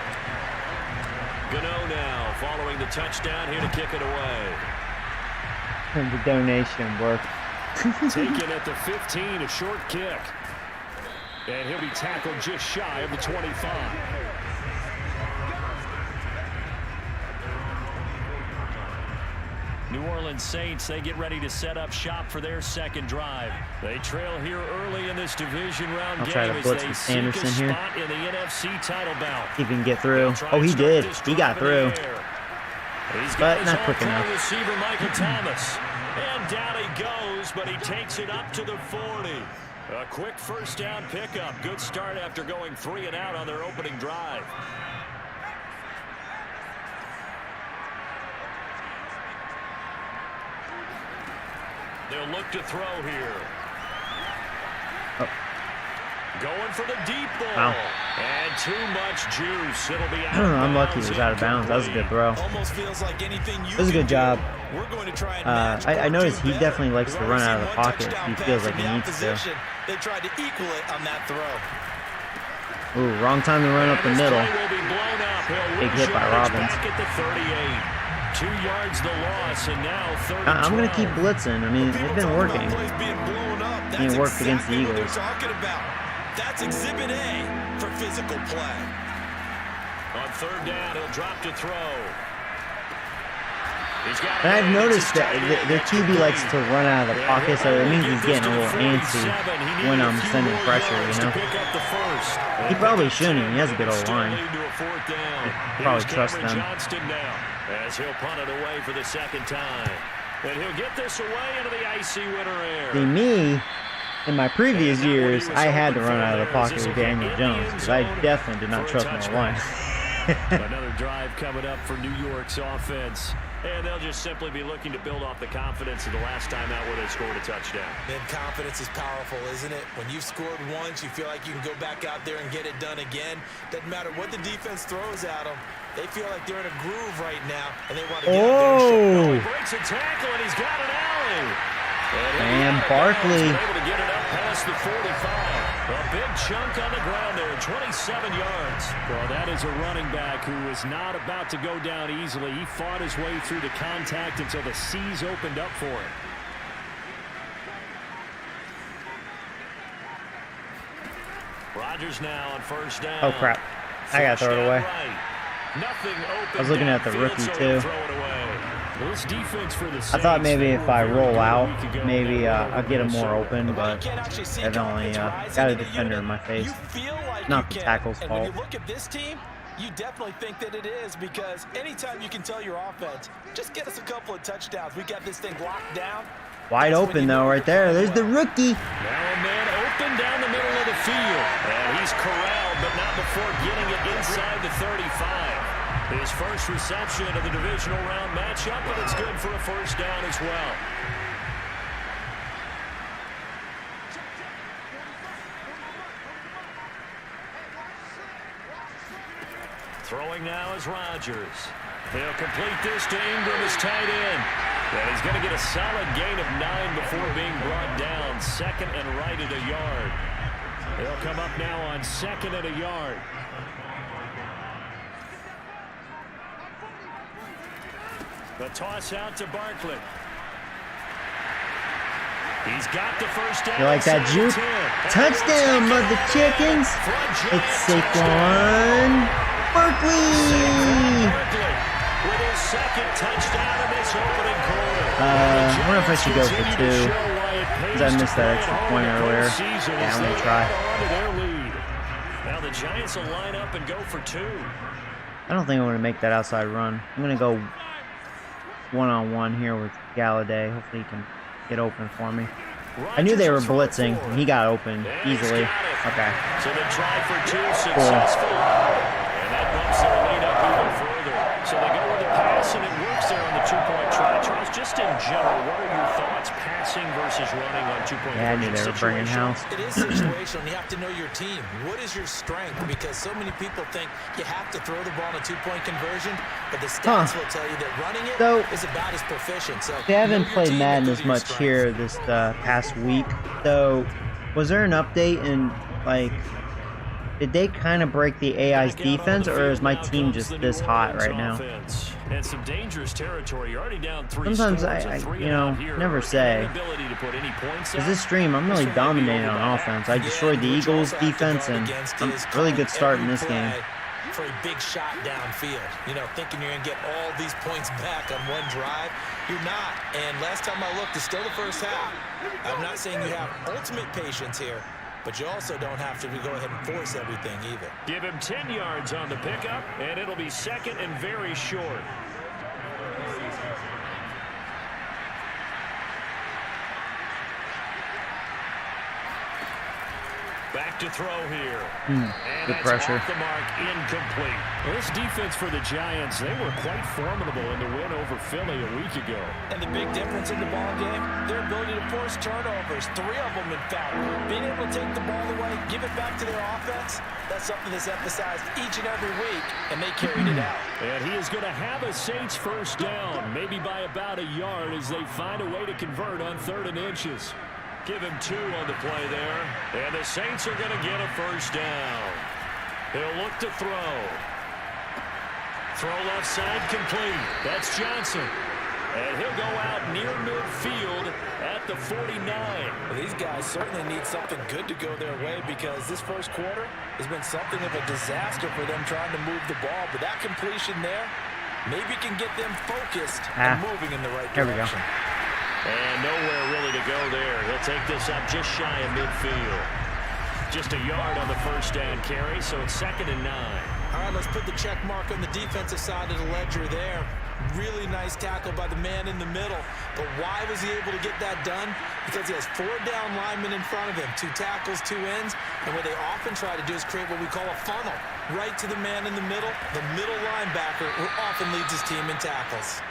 B: Gano now following the touchdown here to kick it away.
A: And the donation worked.
E: Taken at the 15, a short kick. And he'll be tackled just shy of the 25.
B: New Orleans Saints, they get ready to set up shop for their second drive. They trail here early in this division round game as they seek a spot in the NFC title bout.
A: He can get through. Oh, he did. He got through. But not quick enough.
B: Receiver Michael Thomas. And down he goes, but he takes it up to the 40. A quick first down pickup. Good start after going 3 and out on their opening drive. They'll look to throw here.
A: Oh.
B: Going for the deep ball.
A: Wow.
B: And too much juice. It'll be out.
A: I'm lucky it was out of bounds. That was a good throw.
C: Almost feels like anything you
A: it was a good job.
C: We're going to try and
A: I noticed he definitely likes to run out of the pocket. He feels like he needs to.
C: They tried to equal it on that throw.
A: Ooh, wrong time to run up the middle. Big hit by Robbins.
B: 2 yards the loss, and now 30.
A: I'm going to keep blitzing. I mean, it's been working. It worked against the Eagles.
C: That's exhibit A for physical play.
B: On third down, he'll drop to throw.
A: And I've noticed that their QB likes to run out of the pocket, so it means he's getting a little antsy when I'm sending pressure, you know. He probably shouldn't. He has a good old line. You probably trust them.
B: As he'll punt it away for the second time. And he'll get this away into the icy winter air.
A: See, me, in my previous years, I had to run out of the pocket with Daniel Jones, because I definitely did not trust my line.
B: Another drive coming up for New York's offense. And they'll just simply be looking to build off the confidence of the last time out where they scored a touchdown.
C: And confidence is powerful, isn't it? When you've scored once, you feel like you can go back out there and get it done again. Doesn't matter what the defense throws at them. They feel like they're in a groove right now, and they want to get out there and show.
B: He breaks a tackle, and he's got an alley.
A: And Barkley.
B: Able to get it up past the 45. A big chunk on the ground there, 27 yards.
E: Well, that is a running back who is not about to go down easily. He fought his way through the contact until the seas opened up for him.
B: Rodgers now on first down.
A: Oh, crap. I got to throw it away.
B: Nothing open.
A: I was looking at the rookie, too.
E: This defense for the
A: I thought maybe if I roll out, maybe I'll get him more open, but I've only got a defender in my face. Not the tackle's fault.
C: When you look at this team, you definitely think that it is, because anytime you can tell your offense, just get us a couple of touchdowns. We got this thing locked down.
A: Wide open, though, right there. There's the rookie.
B: Now a man open down the middle of the field. And he's corralled, but not before getting it inside the 35. His first reception of the divisional round matchup, and it's good for a first down as well. Throwing now is Rodgers. He'll complete this to Ingram as tight end. And he's going to get a solid gain of 9 before being brought down. Second and right at a yard. He'll come up now on second and a yard. The toss out to Barkley. He's got the first down.
A: You like that juke? Touchdown, mother chickens. It's Saquon Barkley.
B: With his second touchdown in this opening quarter.
A: I wonder if I should go for 2, because I missed that extra point earlier. Yeah, I'm going to try.
B: Now the Giants will line up and go for 2.
A: I don't think I'm going to make that outside run. I'm going to go one-on-one here with Galladay. Hopefully he can get open for me. I knew they were blitzing, and he got open easily. Okay.
B: So the try for 2 successful. And that bumps their lead up even further. So they go with the pass, and it works there on the 2-point try. Charles, just in general, what are your thoughts passing versus running on 2-point
A: Yeah, I knew they were bringing house.
C: It is situational. You have to know your team. What is your strength? Because so many people think you have to throw the ball in a 2-point conversion, but the stats will tell you that running it is about as proficient. So
A: they haven't played Madden as much here this past week. So was there an update in, like, did they kind of break the AI's defense, or is my team just this hot right now?
B: And some dangerous territory. You're already down 3.
A: Sometimes I you know, never say. Because this stream, I'm really dominating on offense. I destroyed the Eagles' defense, and I'm really good start in this game.
C: For a big shot downfield, you know, thinking you're going to get all these points back on one drive. You're not. And last time I looked, it's still the first half. I'm not saying you have ultimate patience here, but you also don't have to go ahead and force everything either.
B: Give him 10 yards on the pickup, and it'll be second and very short. Back to throw here.
A: Good pressure.
B: Off the mark, incomplete.
E: Well, this defense for the Giants, they were quite formidable in the win over Philly a week ago.
C: And the big difference in the ball game, their ability to force turnovers, 3 of them in fact. Being able to take the ball away, give it back to their offense, that's something that's emphasized each and every week, and they carried it out.
E: And he is going to have a Saints first down, maybe by about a yard as they find a way to convert on 3rd and inches.
B: Give him 2 on the play there. And the Saints are going to get a first down. He'll look to throw. Throw left side complete. That's Johnson. And he'll go out near midfield at the 49.
C: Well, these guys certainly need something good to go their way because this first quarter has been something of a disaster for them trying to move the ball. But that completion there maybe can get them focused and moving in the right direction.
B: And nowhere really to go there. He'll take this up just shy of midfield. Just a yard on the first down carry, so it's 2nd and 9.
C: All right, let's put the check mark on the defensive side of the ledger there. Really nice tackle by the man in the middle. But why was he able to get that done? Because he has 4 down linemen in front of him, 2 tackles, 2 ends. And what they often try to do is create what we call a funnel. Right to the man in the middle linebacker, who often leads his team in tackles.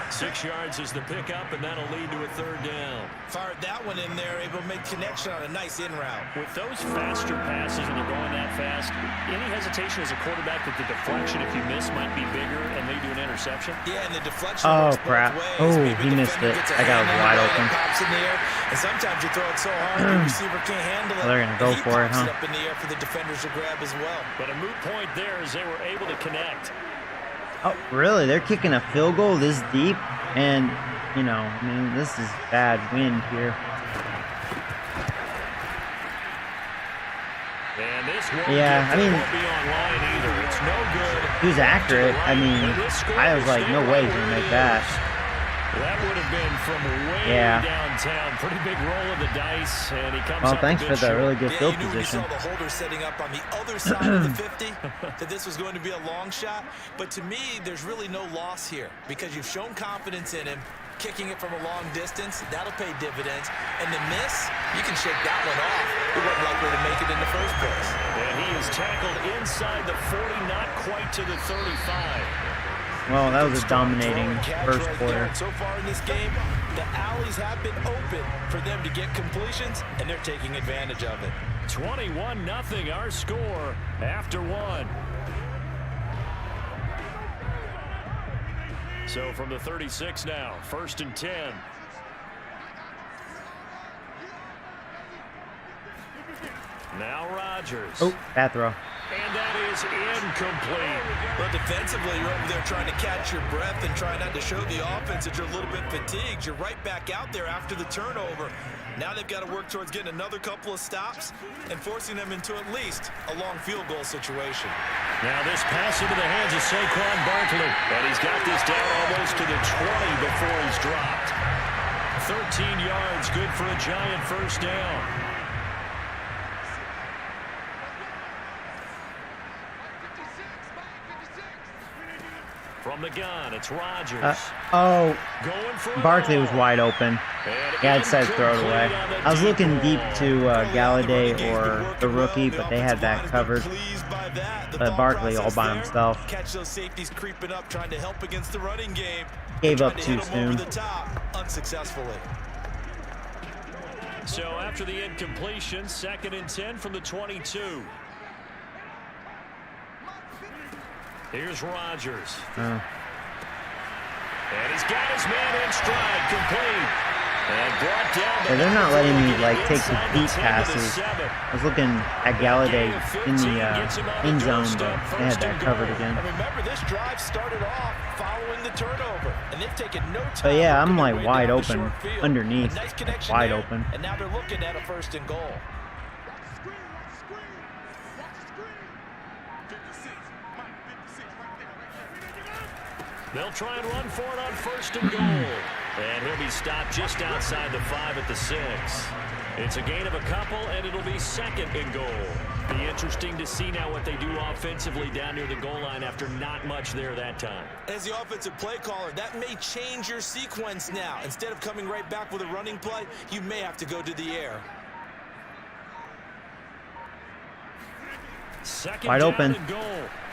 B: 6 yards is the pickup, and that'll lead to a 3rd down.
C: Fired that one in there, able to make connection on a nice in route.
E: With those faster passes when they're going that fast, any hesitation as a quarterback that the deflection, if you miss, might be bigger and lead to an interception?
C: Yeah, and the deflection
A: Oh,
C: works
A: crap.
C: both ways.
A: Oh,
C: Maybe
A: he missed it. That guy was wide open.
C: Pops in the air, and sometimes you throw it so hard, the receiver can't handle it.
A: They're going to go for it, huh?
C: Up in the air for the defenders to grab as well.
B: But a moot point there as they were able to connect.
A: Oh, really? They're kicking a field goal this deep? And, you know, I mean, this is bad wind here.
B: And this won't
A: be
B: online either. It's no good.
A: He was accurate. I mean, I was like, no way he's going to make that.
B: That would have been from way downtown. Pretty big roll of the dice, and he comes up
A: thanks for the really good field
C: you knew
A: position.
C: When you saw the holder setting up on the other side of the 50 that this was going to be a long shot. But to me, there's really no loss here because you've shown confidence in him. Kicking it from a long distance, that'll pay dividends. And the miss, you can shake that one off. It wasn't likely to make it in the first place.
B: And he is tackled inside the 40, not quite to the 35.
A: Well, that was a dominating first quarter.
C: So far in this game, the alleys have been open for them to get completions, and they're taking advantage of it.
B: 21-0 our score after 1. So from the 36 now, 1st and 10. Now Rodgers.
A: Oh, bad throw.
B: And that is incomplete.
C: But defensively, you're over there trying to catch your breath and try not to show the offense that you're a little bit fatigued. You're right back out there after the turnover. Now they've got to work towards getting another couple of stops and forcing them into at least a long field goal situation.
B: Now this pass into the hands of Saquon Barkley. And he's got this down almost to the 20 before he's dropped. 13 yards, good for a giant first down. From the gun, it's Rodgers.
A: Barkley was wide open. He had said throw it away. I was looking deep to Galladay or the rookie, but they had that covered. But Barkley all by himself.
C: Catch those safeties creeping up, trying to help against the running game.
A: Gave up too soon.
C: Over the top, unsuccessfully.
B: So after the incompletion, 2nd and 10 from the 22. Here's Rodgers. And he's got his man in stride, complete. And brought down.
A: Yeah, they're not letting me like take the deep passes. I was looking at Galladay in the end zone, but they had that covered again.
C: And remember, this drive started off following the turnover, and they've taken no time.
A: But yeah, I'm like wide open underneath, like, wide open.
C: And now they're looking at a 1st and goal.
B: They'll try and run for it on 1st and goal. And he'll be stopped just outside the 5 at the 6. It's a gain of a couple, and it'll be 2nd and goal. Be interesting to see now what they do offensively down near the goal line after not much there that time.
C: As the offensive play caller, that may change your sequence now. Instead of coming right back with a running play, you may have to go to the air.
B: Wide open.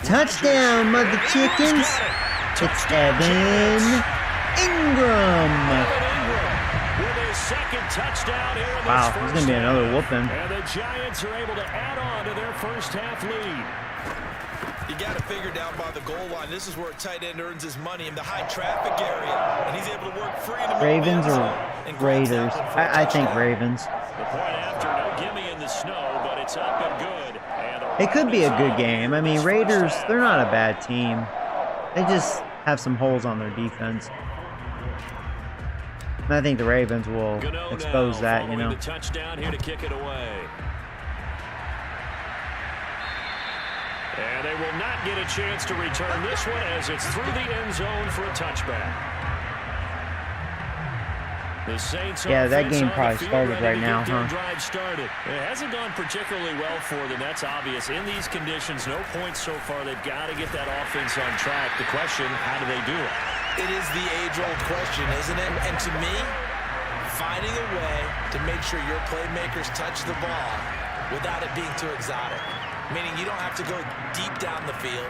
A: Touchdown, mother chickens. It's Evan Ingram.
B: With his 2nd touchdown here in
A: wow, there's going to be another whooping.
B: And the Giants are able to add on to their first half lead.
C: You got to figure down by the goal line. This is where a tight end earns his money in the high traffic area. And he's able to work free in the
A: Ravens or Raiders? I think Ravens.
B: The point after, no gimme in the snow, but it's up and good.
A: It could be a good game. I mean, Raiders, they're not a bad team. They just have some holes on their defense. I think the Ravens will expose that, you know.
B: The touchdown here to kick it away. And they will not get a chance to return this one as it's through the end zone for a touchback. The Saints
A: yeah, that game probably started right now, huh?
B: Drive started. It hasn't gone particularly well for them. That's obvious. In these conditions, no points so far. They've got to get that offense on track. The question, how do they do it?
C: It is the age-old question, isn't it? And to me, finding a way to make sure your playmakers touch the ball without it being too exotic. Meaning you don't have to go deep down the field.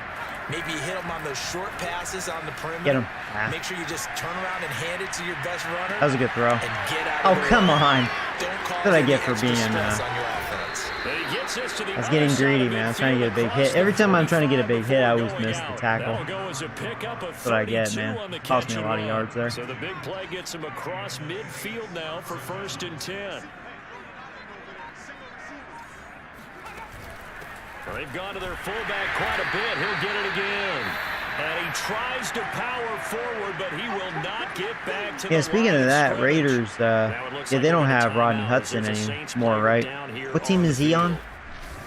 C: Maybe you hit them on those short passes on the perimeter.
A: Get him. Ah.
C: Make sure you just turn around and hand it to your best runner.
A: That was a good throw.
C: And get out of
A: Oh, come on.
C: What
A: did I get for being I was getting greedy, man. I was trying to get a big hit. Every time I'm trying to get a big hit, I always miss the tackle. That's what I get, man. Cost me a lot of yards there.
B: So the big play gets him across midfield now for 1st and 10. Well, they've gone to their fullback quite a bit. He'll get it again. And he tries to power forward, but he will not get back to the
A: speaking of that, Raiders, they don't have Rodney Hudson anymore, right? What team is he on?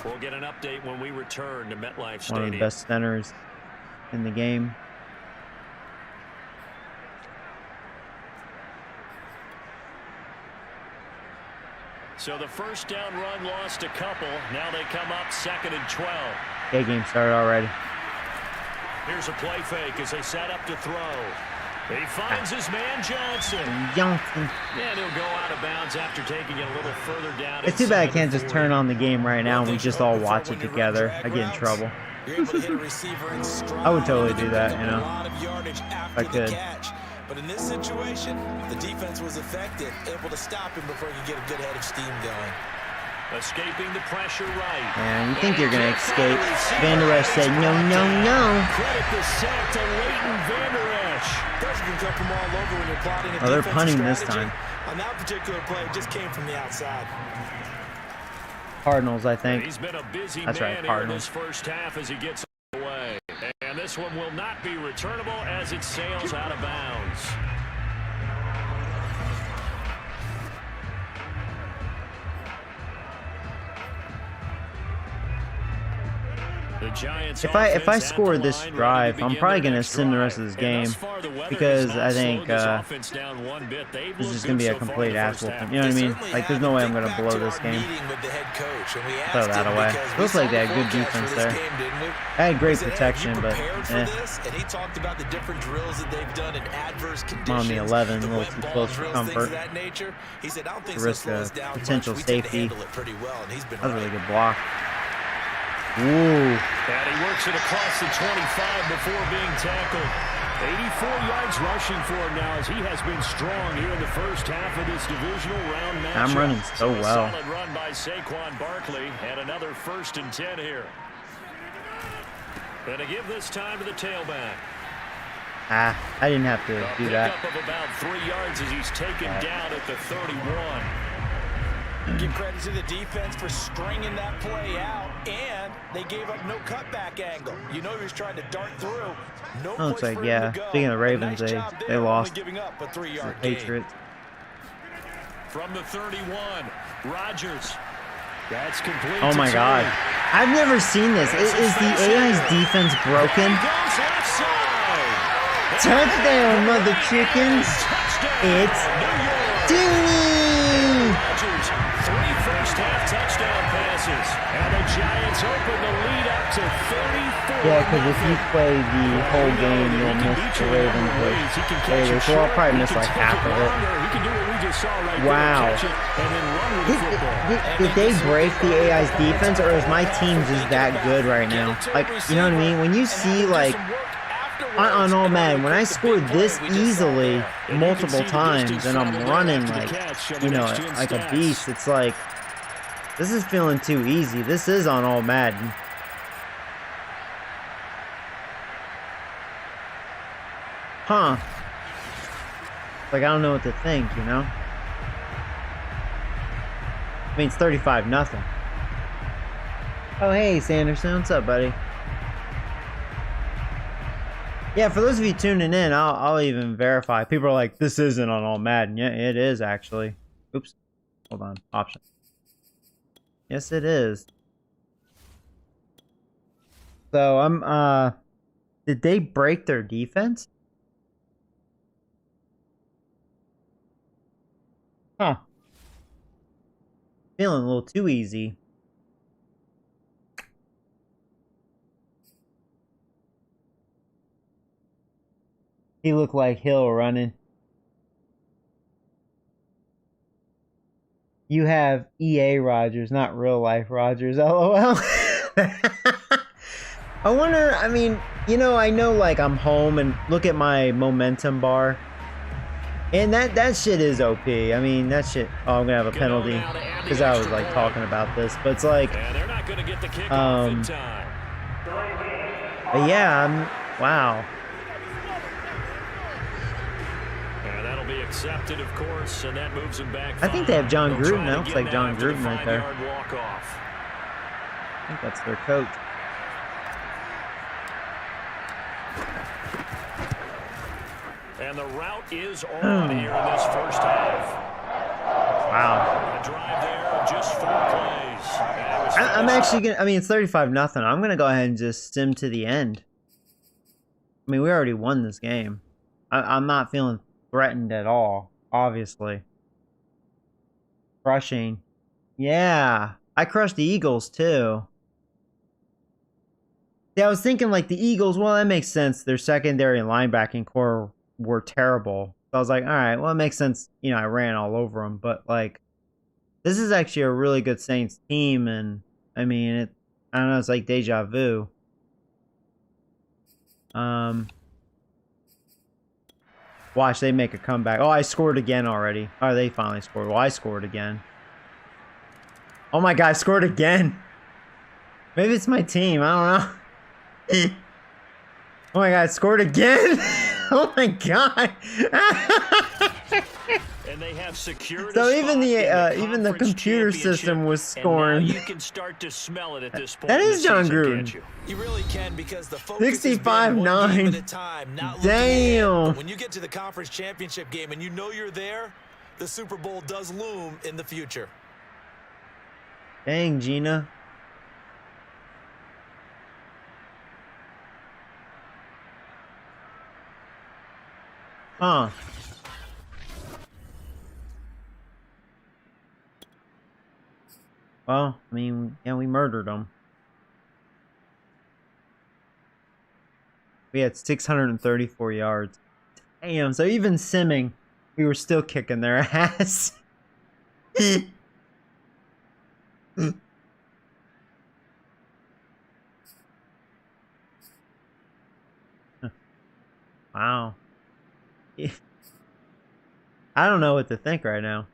B: We'll get an update when we return to MetLife Stadium.
A: One of the best centers in the game.
B: So the first down run lost a couple. Now they come up 2nd and 12.
A: Okay, game started already.
B: Here's a play fake as they set up to throw. He finds his man Johnson.
A: Johnson.
B: And he'll go out of bounds after taking it a little further down.
A: It's too bad I can't just turn on the game right now and we just all watch it together. I get in trouble. I would totally do that, you know, if I could.
C: But in this situation, the defense was effective, able to stop him before he could get a good head of steam going.
B: Escaping the pressure right.
A: Man, you think you're going to escape. Van Der Esch said, no, no, no.
B: Credit the sack to Leighton Van Der Esch.
C: Pressure can come from all over when you're plotting a
A: they're punting this time.
C: On that particular play, it just came from the outside.
A: Cardinals, I think.
B: He's been a busy
A: That's right, Cardinals.
B: This first half as he gets away. And this one will not be returnable as it sails out of bounds. The Giants
A: if I score this drive, I'm probably going to sim the rest of this game because I think this is going to be a complete ass whooping. You know what I mean? Like, there's no way I'm going to blow this game. Throw that away. Looks like they had good defense there. I had great protection, but I'm on the 11, a little too close for comfort. To risk a potential safety. That was a really good block. Ooh.
B: And he works it across the 25 before being tackled. 84 yards rushing for him now as he has been strong here in the first half of this divisional round match.
A: I'm running so well.
B: Solid run by Saquon Barkley and another 1st and 10 here. And to give this time to the tailback.
A: I didn't have to do that.
B: Up of about 3 yards as he's taken down at the 31.
C: Give credit to the defense for stringing that play out, and they gave up no cutback angle. You know he was trying to dart through. No
A: looks like, yeah. Speaking of the Ravens, they lost to the Patriots.
B: From the 31, Rodgers. That's complete.
A: Oh my God. I've never seen this. Is the AI's defense broken? Touchdown, mother chickens. It's Dooney.
B: Touchdown passes, and the Giants open the lead up to 34.
A: Yeah, because if you play the whole game, you'll miss the Ravens. So I'll probably miss like half of it. Wow. Did they break the AI's defense, or is my team just that good right now? Like, you know what I mean? When you see, like, on All-Madden, when I scored this easily multiple times and I'm running like, you know, like a beast, it's like, this is feeling too easy. This is on All-Madden. Huh. Like, I don't know what to think, you know? I mean, it's 35-0. Oh, hey, Sanderson. What's up, buddy? Yeah, for those of you tuning in, I'll even verify. People are like, this isn't on All-Madden. Yeah, it is actually. Oops. Hold on. Option. Yes, it is. So did they break their defense? Huh. Feeling a little too easy. He looked like Hill running. You have EA Rogers, not real life Rogers. LOL. I wonder, I mean, you know, I know like I'm home and look at my momentum bar. And that shit is OP. I mean, that shit. Oh, I'm gonna have a penalty because I was like talking about this, but it's like,
B: they're not gonna get the kickoff in time.
A: Yeah, wow.
B: And that'll be accepted, of course, and that moves him back.
A: I think they have John Gruden. That looks like John Gruden right there. I think that's their coach.
B: And the route is on here in this first half.
A: Wow.
B: A drive there, just 4 plays.
A: I'm actually gonna. I mean, it's 35-0. I'm gonna go ahead and just sim to the end. I mean, we already won this game. I'm not feeling threatened at all. Obviously. Crushing. Yeah, I crushed the Eagles too. Yeah, I was thinking like the Eagles. Well, that makes sense. Their secondary and linebacking core were terrible. So I was like, all right, well, it makes sense. You know, I ran all over them, but like, this is actually a really good Saints team, and I mean, I don't know, it's like deja vu. Watch, they make a comeback. Oh, I scored again already. Oh, they finally scored. Well, I scored again. Oh my God, I scored again. Maybe it's my team. I don't know. Oh my God, I scored again. Oh my God.
B: And they have secured
A: so even the computer system was scoring.
B: You can start to smell it at this point.
A: That is John Gruden.
C: You really can, because the focus
A: 65-9.
C: at a time, not
A: damn.
C: When you get to the conference championship game and you know you're there, the Super Bowl does loom in the future.
A: Dang, Gina. Huh. Well, I mean, yeah, we murdered them. We had 634 yards. Damn, so even simming, we were still kicking their ass. Wow. I don't know what to think right now.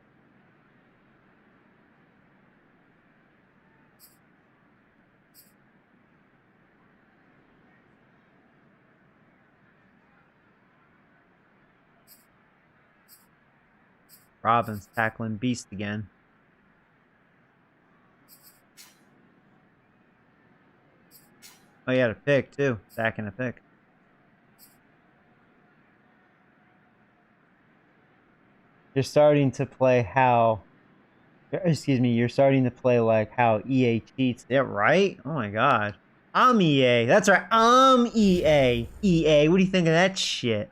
A: Robbins tackling beast again. Oh, he had a pick too. Sacking a pick. You're starting to play how... Excuse me, you're starting to play like how EA cheats. Yeah, right? Oh my God. I'm EA. That's right. I'm EA. EA, what do you think of that shit?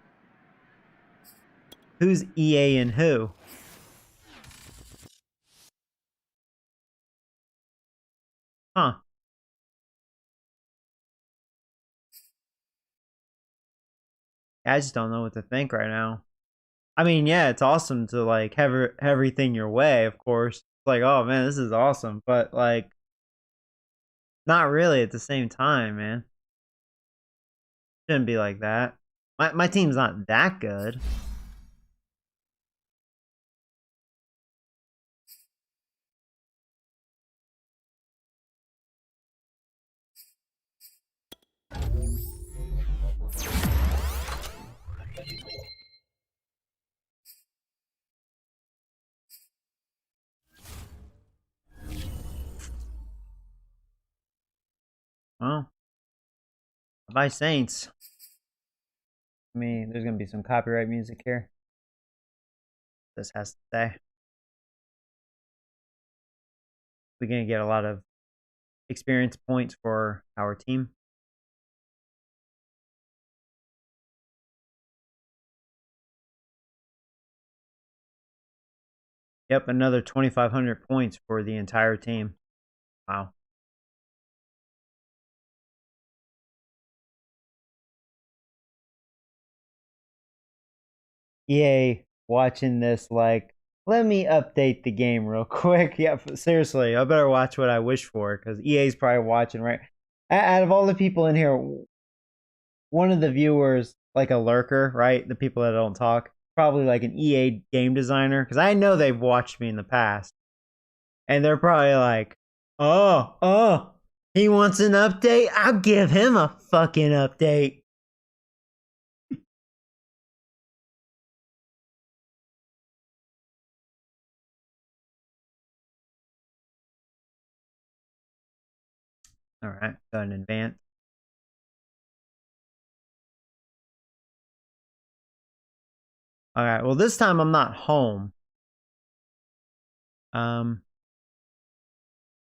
A: Who's EA and who? Huh. I just don't know what to think right now. I mean, yeah, it's awesome to like have everything your way, of course. It's like, oh man, this is awesome. But like, not really at the same time, man. Shouldn't be like that. My team's not that good. Well, bye Saints. I mean, there's going to be some copyright music here. This has to say. We're going to get a lot of experience points for our team. Yep, another 2,500 points for the entire team. Wow. EA watching this like, let me update the game real quick. Yeah, seriously, I better watch what I wish for because EA's probably watching, right? Out of all the people in here, one of the viewers, like a lurker, right? The people that don't talk, probably like an EA game designer because I know they've watched me in the past. And they're probably like, oh, he wants an update? I'll give him a fucking update. All right, go ahead and advance. All right, well, this time I'm not home.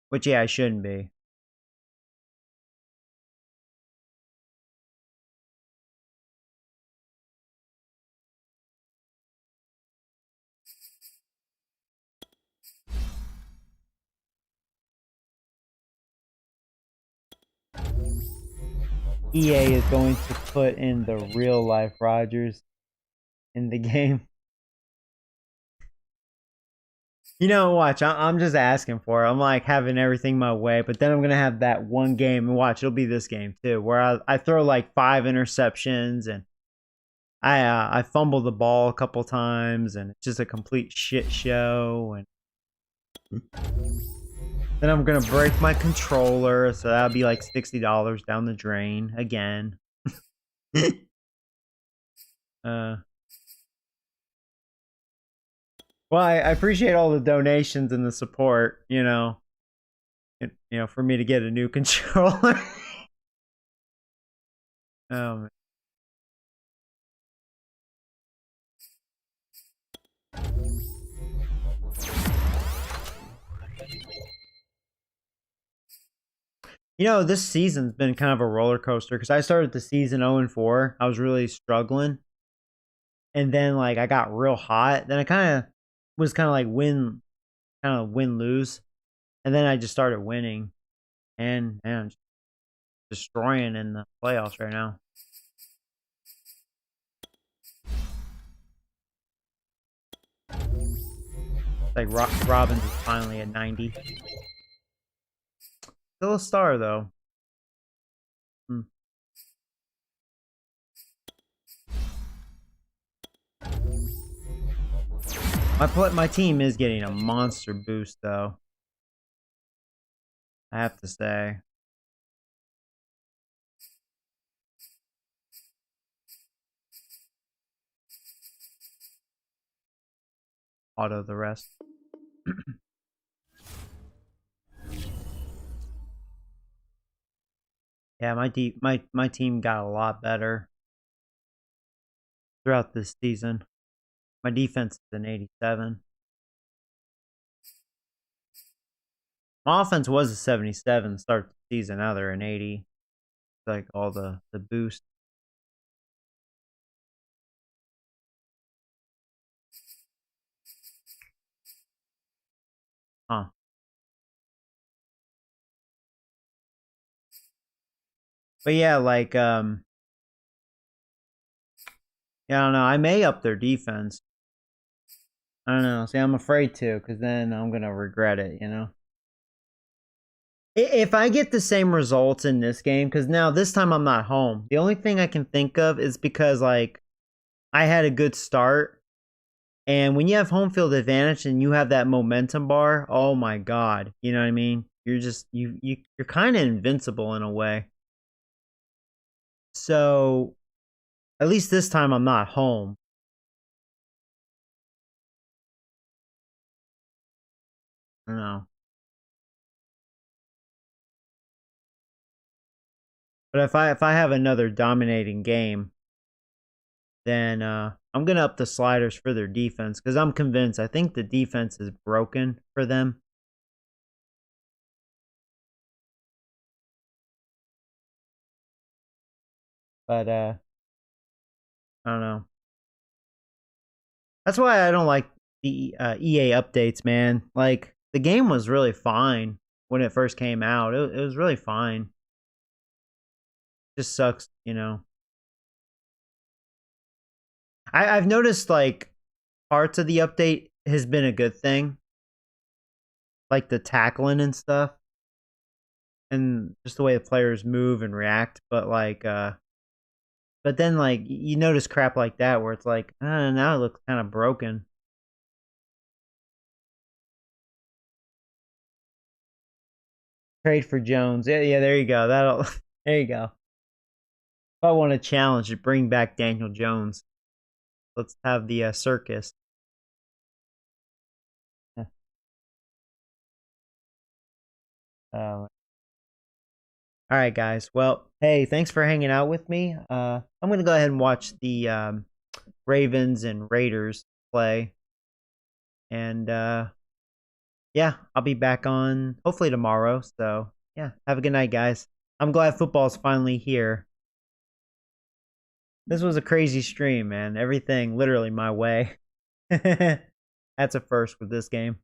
A: Which, yeah, I shouldn't be. EA is going to put in the real life Rodgers in the game. You know, watch, I'm just asking for it. I'm like having everything my way, but then I'm going to have that one game, and watch, it'll be this game too, where I throw like 5 interceptions, and I fumble the ball a couple times, and it's just a complete shit show, and then I'm going to break my controller, so that'll be like $60 down the drain again. Well, I appreciate all the donations and the support, you know, for me to get a new controller. Man. You know, this season's been kind of a roller coaster because I started the season 0-4. I was really struggling. And then, like, I got real hot. Then I kind of was like win lose. And then I just started winning. And I'm just destroying in the playoffs right now. Like, Robbins is finally at 90. Still a star, though. My team is getting a monster boost, though. I have to say. Auto the rest. Yeah, my team got a lot better throughout this season. My defense is an 87. My offense was a 77 to start the season. Now they're an 80. It's like all the boost. Huh. But yeah, like yeah, I don't know. I may up their defense. I don't know. See, I'm afraid to, because then I'm gonna regret it, you know? If I get the same results in this game, because now this time I'm not home. The only thing I can think of is because, like, I had a good start. And when you have home field advantage and you have that momentum bar, oh my God. You know what I mean? You're just, you're kind of invincible in a way. So, at least this time I'm not home. I don't know. But if I have another dominating game, then I'm going to up the sliders for their defense because I'm convinced. I think the defense is broken for them. But I don't know. That's why I don't like the EA updates, man. Like, the game was really fine when it first came out. It was really fine. Just sucks, you know. I've noticed, like, parts of the update has been a good thing. Like the tackling and stuff. And just the way the players move and react. But, like, but then, like, you notice crap like that where it's like, now it looks kind of broken. Trade for Jones. Yeah, there you go. There you go. If I want a challenge to bring back Daniel Jones, let's have the circus. All right, guys. Well, hey, thanks for hanging out with me. I'm going to go ahead and watch the Ravens and Raiders play. And, yeah, I'll be back on hopefully tomorrow. So, yeah, have a good night, guys. I'm glad football's finally here. This was a crazy stream, man. Everything literally my way. That's a first with this game.